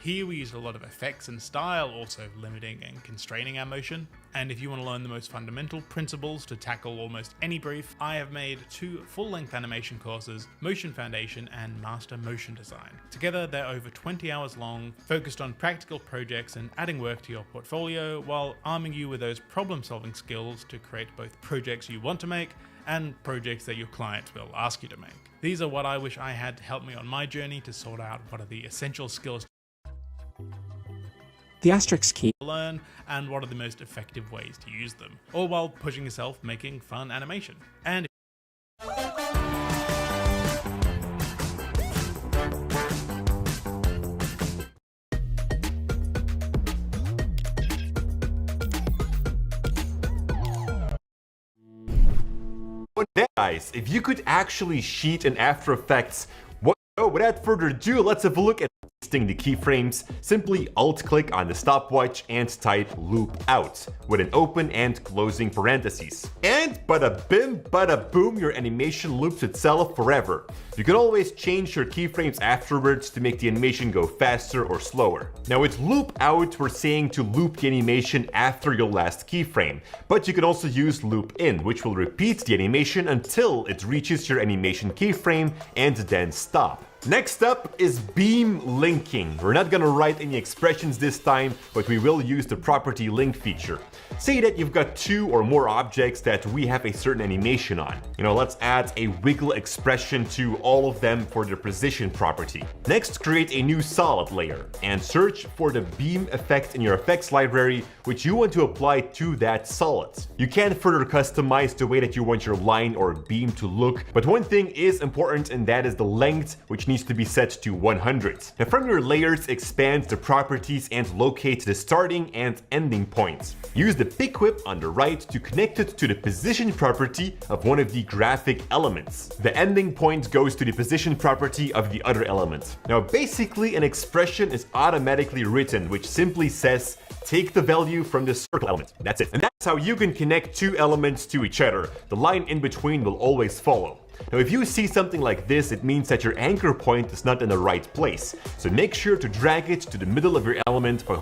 Here we use a lot of effects and style, also limiting and constraining our motion. And if you want to learn the most fundamental principles to tackle almost any brief, I have made 2 full-length animation courses, Motion Foundation and Master Motion Design. Together they're over 20 hours long, focused on practical projects and adding work to your portfolio, while arming you with those problem-solving skills to create both projects you want to make and projects that your clients will ask you to make. These are what I wish I had to help me on my journey to sort out what are the essential skills the asterisk key to learn and what are the most effective ways to use them, all while pushing yourself making fun animation. And guys, if you could actually cheat in After Effects, without further ado, let's have a look at the keyframes. Simply alt-click on the stopwatch and type loop out with an open and closing parentheses. And bada bim, bada boom, your animation loops itself forever. You can always change your keyframes afterwards to make the animation go faster or slower. Now with loop out, we're saying to loop the animation after your last keyframe, but you can also use loop in, which will repeat the animation until it reaches your animation keyframe and then stop. Next up is beam linking. We're not gonna write any expressions this time, but we will use the property link feature. Say that you've got 2 or more objects that we have a certain animation on. Let's add a wiggle expression to all of them for their position property. Next, create a new solid layer and search for the beam effect in your effects library, which you want to apply to that solid. You can further customize the way that you want your line or beam to look, but one thing is important, and that is the length, which needs to be set to 100. Now from your layers, expand the properties and locate the starting and ending points. Use the pick whip on the right to connect it to the position property of one of the graphic elements. The ending point goes to the position property of the other element. Now basically an expression is automatically written, which simply says take the value from the circle element. That's it. And that's how you can connect 2 elements to each other. The line in between will always follow. Now if you see something like this, it means that your anchor point is not in the right place. So make sure to drag it to the middle of your element by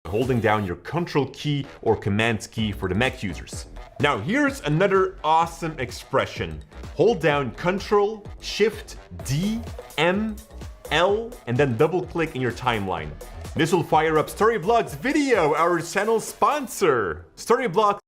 holding down your Control key or Command key for the Mac users. Now here's another awesome expression. Hold down Control, Shift, D, M, L, and then double click in your timeline. This will fire up Storyblocks Video, our channel sponsor. Storyblocks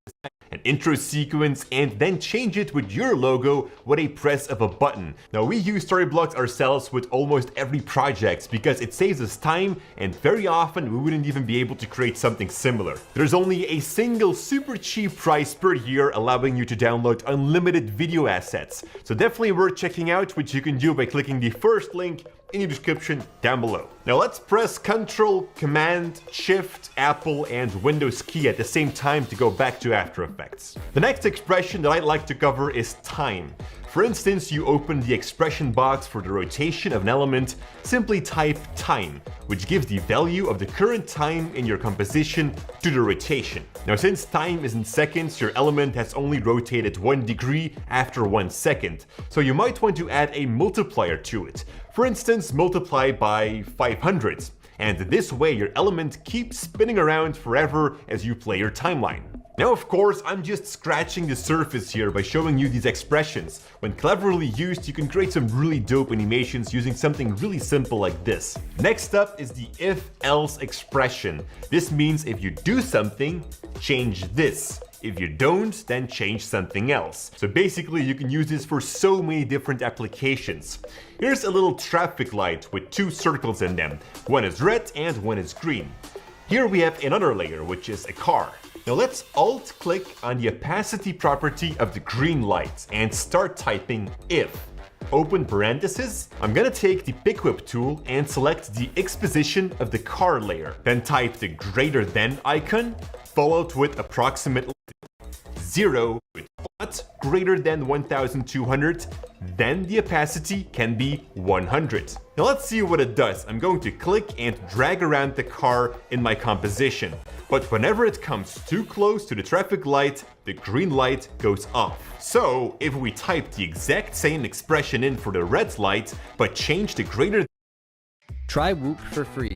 an intro sequence and then change it with your logo with a press of a button. Now we use Storyblocks ourselves with almost every project because it saves us time and very often we wouldn't even be able to create something similar. There's only a single super cheap price per year allowing you to download unlimited video assets. So definitely worth checking out, which you can do by clicking the first link in the description down below. Now let's press Ctrl, Command, Shift, Apple, and Windows key at the same time to go back to After Effects. The next expression that I'd like to cover is time. For instance, you open the expression box for the rotation of an element, simply type time, which gives the value of the current time in your composition to the rotation. Now since time is in seconds, your element has only rotated 1 degree after 1 second, so you might want to add a multiplier to it. For instance, multiply by 500, and this way your element keeps spinning around forever as you play your timeline. Now of course, I'm just scratching the surface here by showing you these expressions. When cleverly used, you can create some really dope animations using something really simple like this. Next up is the if-else expression. This means if you do something, change this. If you don't, then change something else. So basically you can use this for so many different applications. Here's a little traffic light with 2 circles in them. One is red and one is green. Here we have another layer, which is a car. Now let's alt-click on the opacity property of the green light and start typing if. Open parenthesis. I'm gonna take the pick whip tool and select the X position of the car layer. Then type the greater than icon, followed with approximately 0 with what greater than 1200, then the opacity can be 100. Now let's see what it does. I'm going to click and drag around the car in my composition. But whenever it comes too close to the traffic light, the green light goes off. So if we type the exact same expression in for the red light, but change the greater. Try Whoop for free.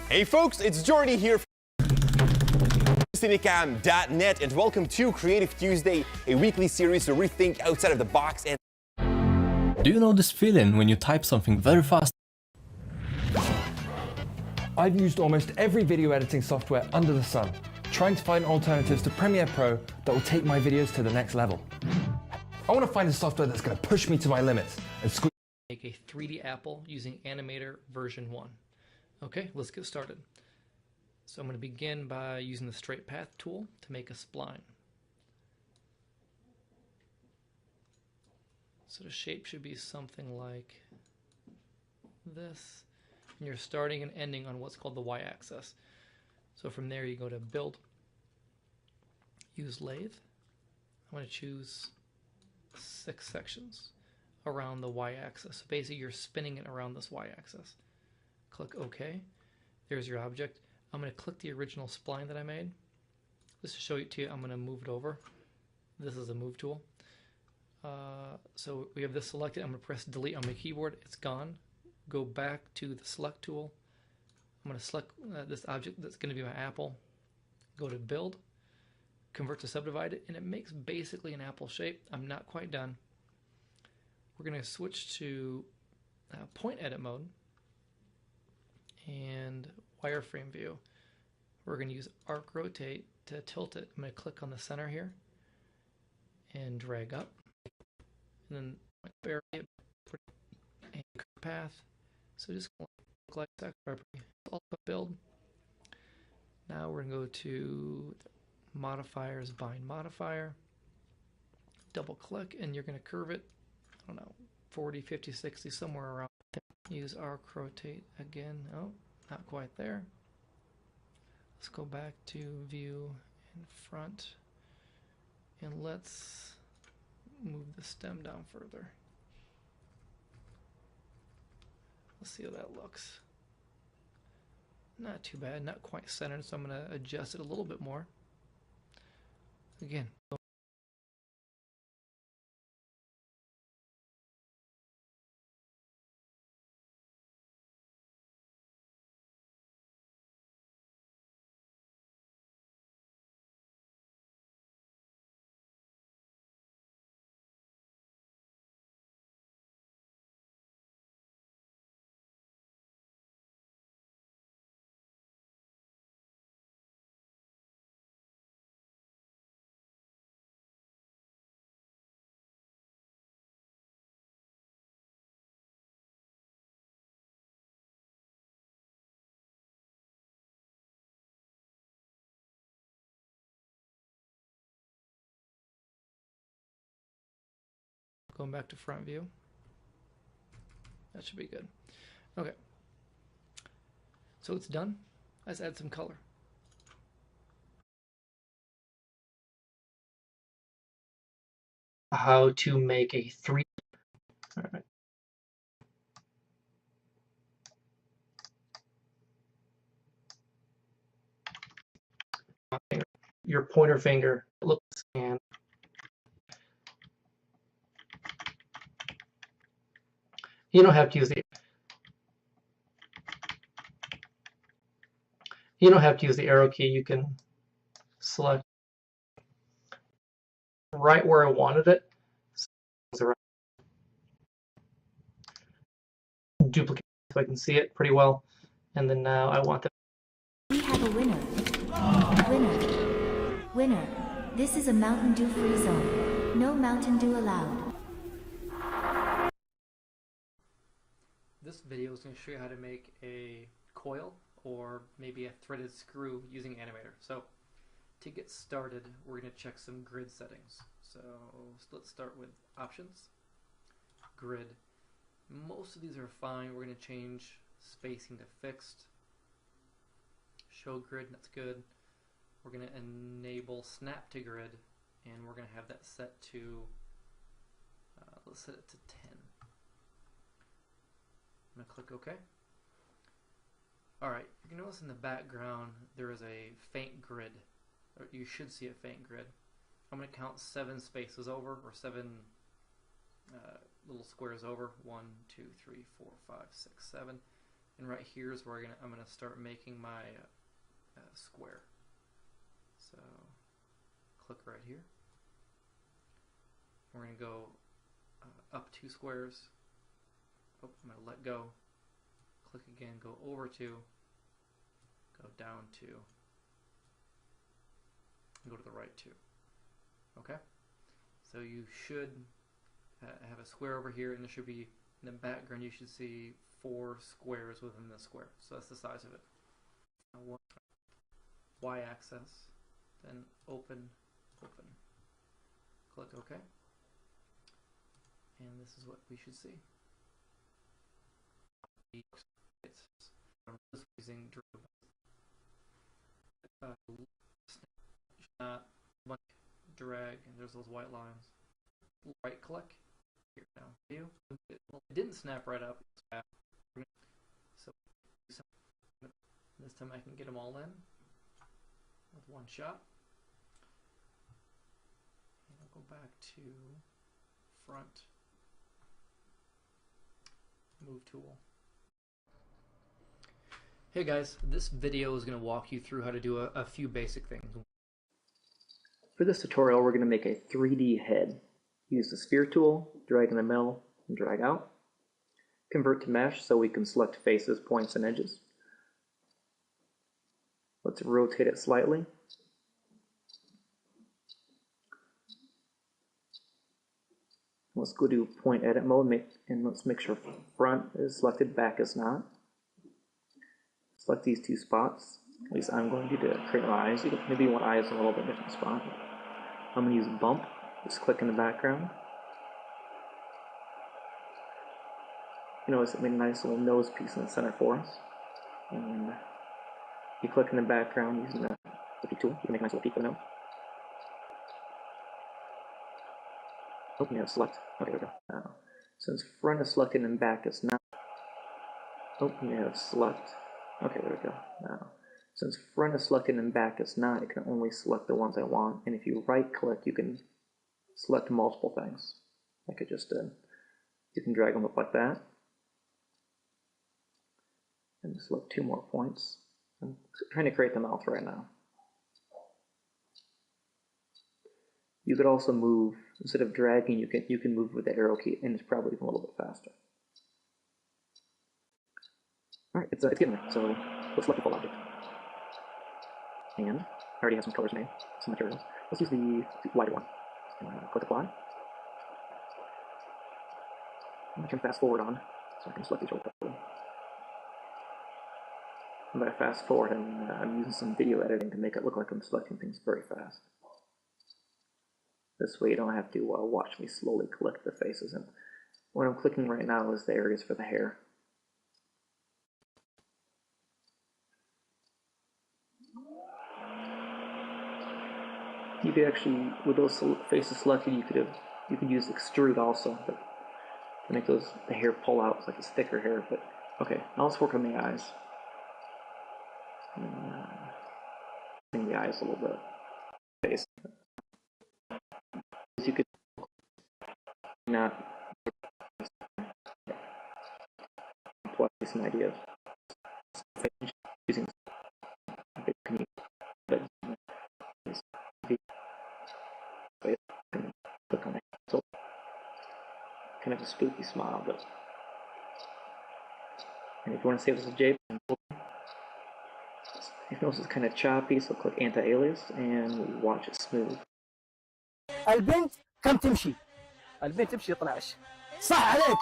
Hey folks, it's Jordy here from Cinecam.net and welcome to Creative Tuesday, a weekly series to rethink outside of the box and... Do you know this feeling when you type something very fast? I've used almost every video editing software under the sun, trying to find alternatives to Premiere Pro that will take my videos to the next level. I want to find a software that's going to push me to my limits and squeeze. Make a 3D apple using Animator version 1. Okay, let's get started. So I'm going to begin by using the straight path tool to make a spline. So the shape should be something like this. And you're starting and ending on what's called the y-axis. So from there you go to build, use lathe. I'm going to choose 6 sections around the y-axis. So basically you're spinning it around this y-axis. Click OK. There's your object. I'm going to click the original spline that I made. Just to show it to you, I'm going to move it over. This is a move tool. So we have this selected. I'm going to press delete on my keyboard. It's gone. Go back to the select tool. I'm going to select this object that's going to be my apple. Go to build, convert to subdivided, and it makes basically an apple shape. I'm not quite done. We're going to switch to point edit mode and wireframe view. We're going to use arc rotate to tilt it. I'm going to click on the center here and drag up, and then bury it, put a path. So just look like that. Build. Now we're going to go to modifiers, bind modifier, double click, and you're going to curve it, I don't know, 40, 50, 60, somewhere around there. Use arc rotate again. Oh, not quite there. Let's go back to view in front, and let's move the stem down further. Let's see how that looks. Not too bad, not quite centered, so I'm going to adjust it a little bit more. Again, Going back to front view. That should be good. Okay. So it's done. Let's add some color. How to make a 3D. All right. Your pointer finger looks and you don't have to use the arrow key. You can select right where I wanted it. Duplicate so I can see it pretty well. And then now I want the We have a winner. Winner. This is a Mountain Dew free zone. No Mountain Dew allowed. This video is going to show you how to make a coil or maybe a threaded screw using Animator. So to get started, we're going to check some grid settings. So let's start with options, grid. Most of these are fine. We're going to change spacing to fixed. Show grid, that's good. We're going to enable snap to grid, and we're going to have that set to, let's set it to 10. I'm going to click OK. Alright, you can notice in the background there is a faint grid, or you should see a faint grid. I'm going to count 7 spaces over, or 7 little squares over. 1, 2, 3, 4, 5, 6, 7. And right here is where I'm going to start making my square. So click right here. We're going to go up 2 squares. Oh, I'm going to let go. Click again, go over 2, go down 2, and go to the right 2. Okay? So you should have a square over here, and there should be, in the background, you should see 4 squares within the square. So that's the size of it. Now, Y-axis, then open, open. Click OK. And this is what we should see. Using drag, and there's those white lines. Right click here now. View. It didn't snap right up. So this time I can get them all in with one shot. And I'll go back to front. Move tool. Hey guys, this video is going to walk you through how to do a few basic things. For this tutorial, we're going to make a 3D head. Use the sphere tool, drag in the middle, and drag out. Convert to mesh so we can select faces, points, and edges. Let's rotate it slightly. Let's go to point edit mode, and let's make sure front is selected, back is not. Select these 2 spots. At least I'm going to do to create my eyes. Maybe you want eyes in a little bit different spot. I'm going to use bump. Just click in the background. You notice it made a nice little nose piece in the center for us. And you click in the background using the peak tool. You can make a nice little peak for the nose. Oh, you have select. Okay, there we go. Now, since front is selected and back is not. Oh, you have select. Okay, there we go. Now, since front is selected and back is not, it can only select the ones I want. And if you right click, you can select multiple things. Like I just did. You can drag them up like that. And select 2 more points. I'm trying to create the mouth right now. You could also move, instead of dragging, you can move with the arrow key, and it's probably even a little bit faster. Alright, it's getting there, so let's select the full object. And I already have some colors made, some materials. Let's use the wider one. Click apply. I'm going to turn fast forward on, so I can select these really quickly. And by fast forward, I'm using some video editing to make it look like I'm selecting things very fast. This way you don't have to watch me slowly click the faces. And what I'm clicking right now is the areas for the hair. You could actually, with those faces selected, you could use extrude also, but to make the hair pull out. It's like it's thicker hair. But okay, now let's work on the eyes. The eyes a little bit. Face. You could not apply some ideas using click on it. So kind of a spooky smile, but and if you want to save this as JPEG, if you notice it's kind of choppy, so click anti-alias and watch it smooth. البنت كم تمشي؟ البنت تمشي 12 صح عليك.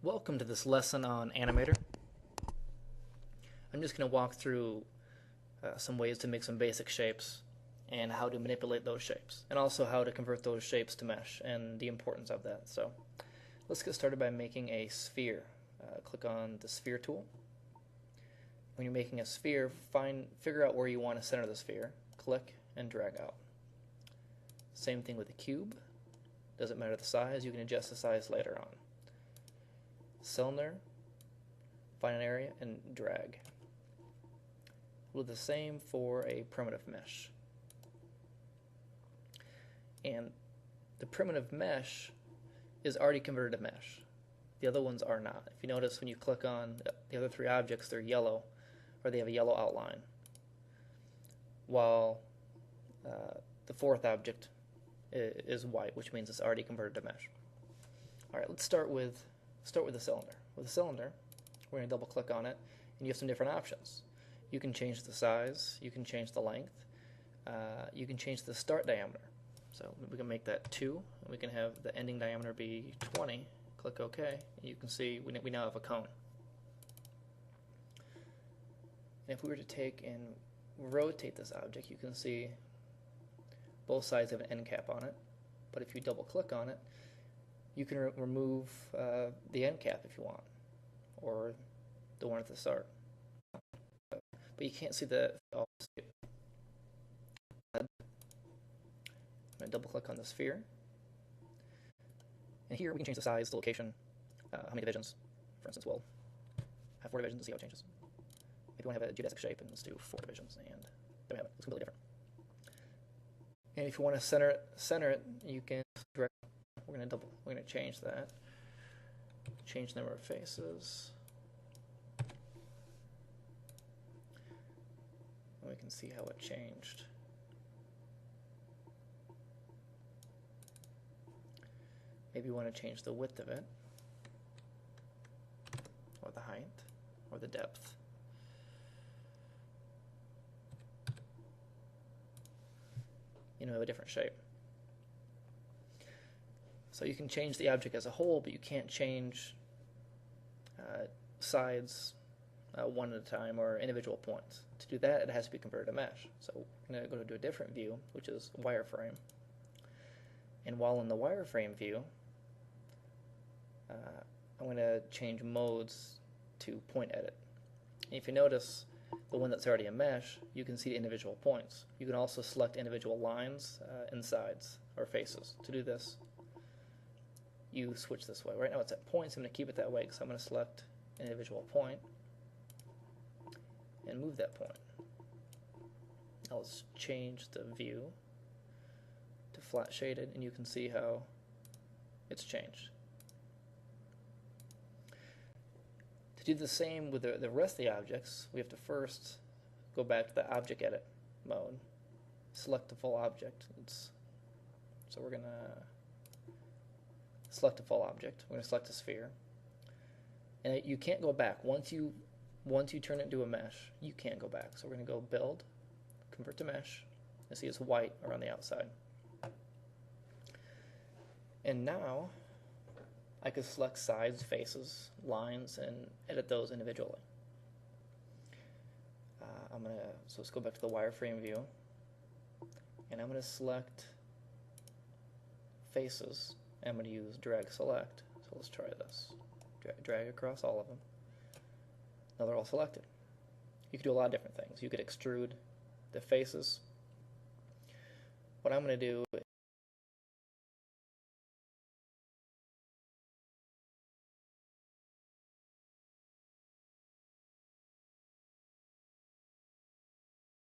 Welcome to this lesson on Animator. I'm just going to walk through some ways to make some basic shapes and how to manipulate those shapes, and also how to convert those shapes to mesh and the importance of that. So let's get started by making a sphere. Click on the sphere tool. When you're making a sphere, figure out where you want to center the sphere, click and drag out. Same thing with a cube. Doesn't matter the size, you can adjust the size later on. Cylinder, find an area and drag. We'll do the same for a primitive mesh. And the primitive mesh is already converted to mesh. The other ones are not. If you notice, when you click on the other three objects, they're yellow, or they have a yellow outline, while the fourth object is white, which means it's already converted to mesh. All right, let's start with the cylinder. With the cylinder, we're going to double click on it, and you have some different options. You can change the size, you can change the length, you can change the start diameter. So we can make that 2, and we can have the ending diameter be 20. Click OK, and you can see we now have a cone. And if we were to take and rotate this object, you can see both sides have an end cap on it. But if you double click on it, you can remove the end cap if you want, or the one at the start. But you can't see the. I'm going to double click on the sphere. And here we can change the size, the location, how many divisions. For instance, we'll have 4 divisions and see how it changes. Maybe we want to have a geodesic shape, and let's do 4 divisions, and there we have it. It's completely different. And if you want to center it, you can direct. We're going to change that. Change the number of faces. And we can see how it changed. Maybe you want to change the width of it, or the height, or the depth. You know, have a different shape. So you can change the object as a whole, but you can't change sides one at a time or individual points. To do that, it has to be converted to mesh. So we're going to go to a different view, which is wireframe. And while in the wireframe view, I'm going to change modes to point edit. And if you notice, the one that's already a mesh, you can see the individual points. You can also select individual lines and sides or faces. To do this, you switch this way. Right now it's at points. I'm going to keep it that way because I'm going to select an individual point and move that point. Now let's change the view to flat shaded, and you can see how it's changed. To do the same with the rest of the objects, we have to first go back to the object edit mode, select the full object. So we're going to select a full object. We're going to select a sphere. And you can't go back. Once you turn it into a mesh, you can't go back. So we're going to go Build, Convert to Mesh. You see it's white around the outside. And now I could select sides, faces, lines, and edit those individually. so let's go back to the wireframe view, and I'm gonna select faces. I'm gonna use drag select. So let's try this. Drag across all of them. Now they're all selected. You could do a lot of different things. You could extrude the faces. What I'm gonna do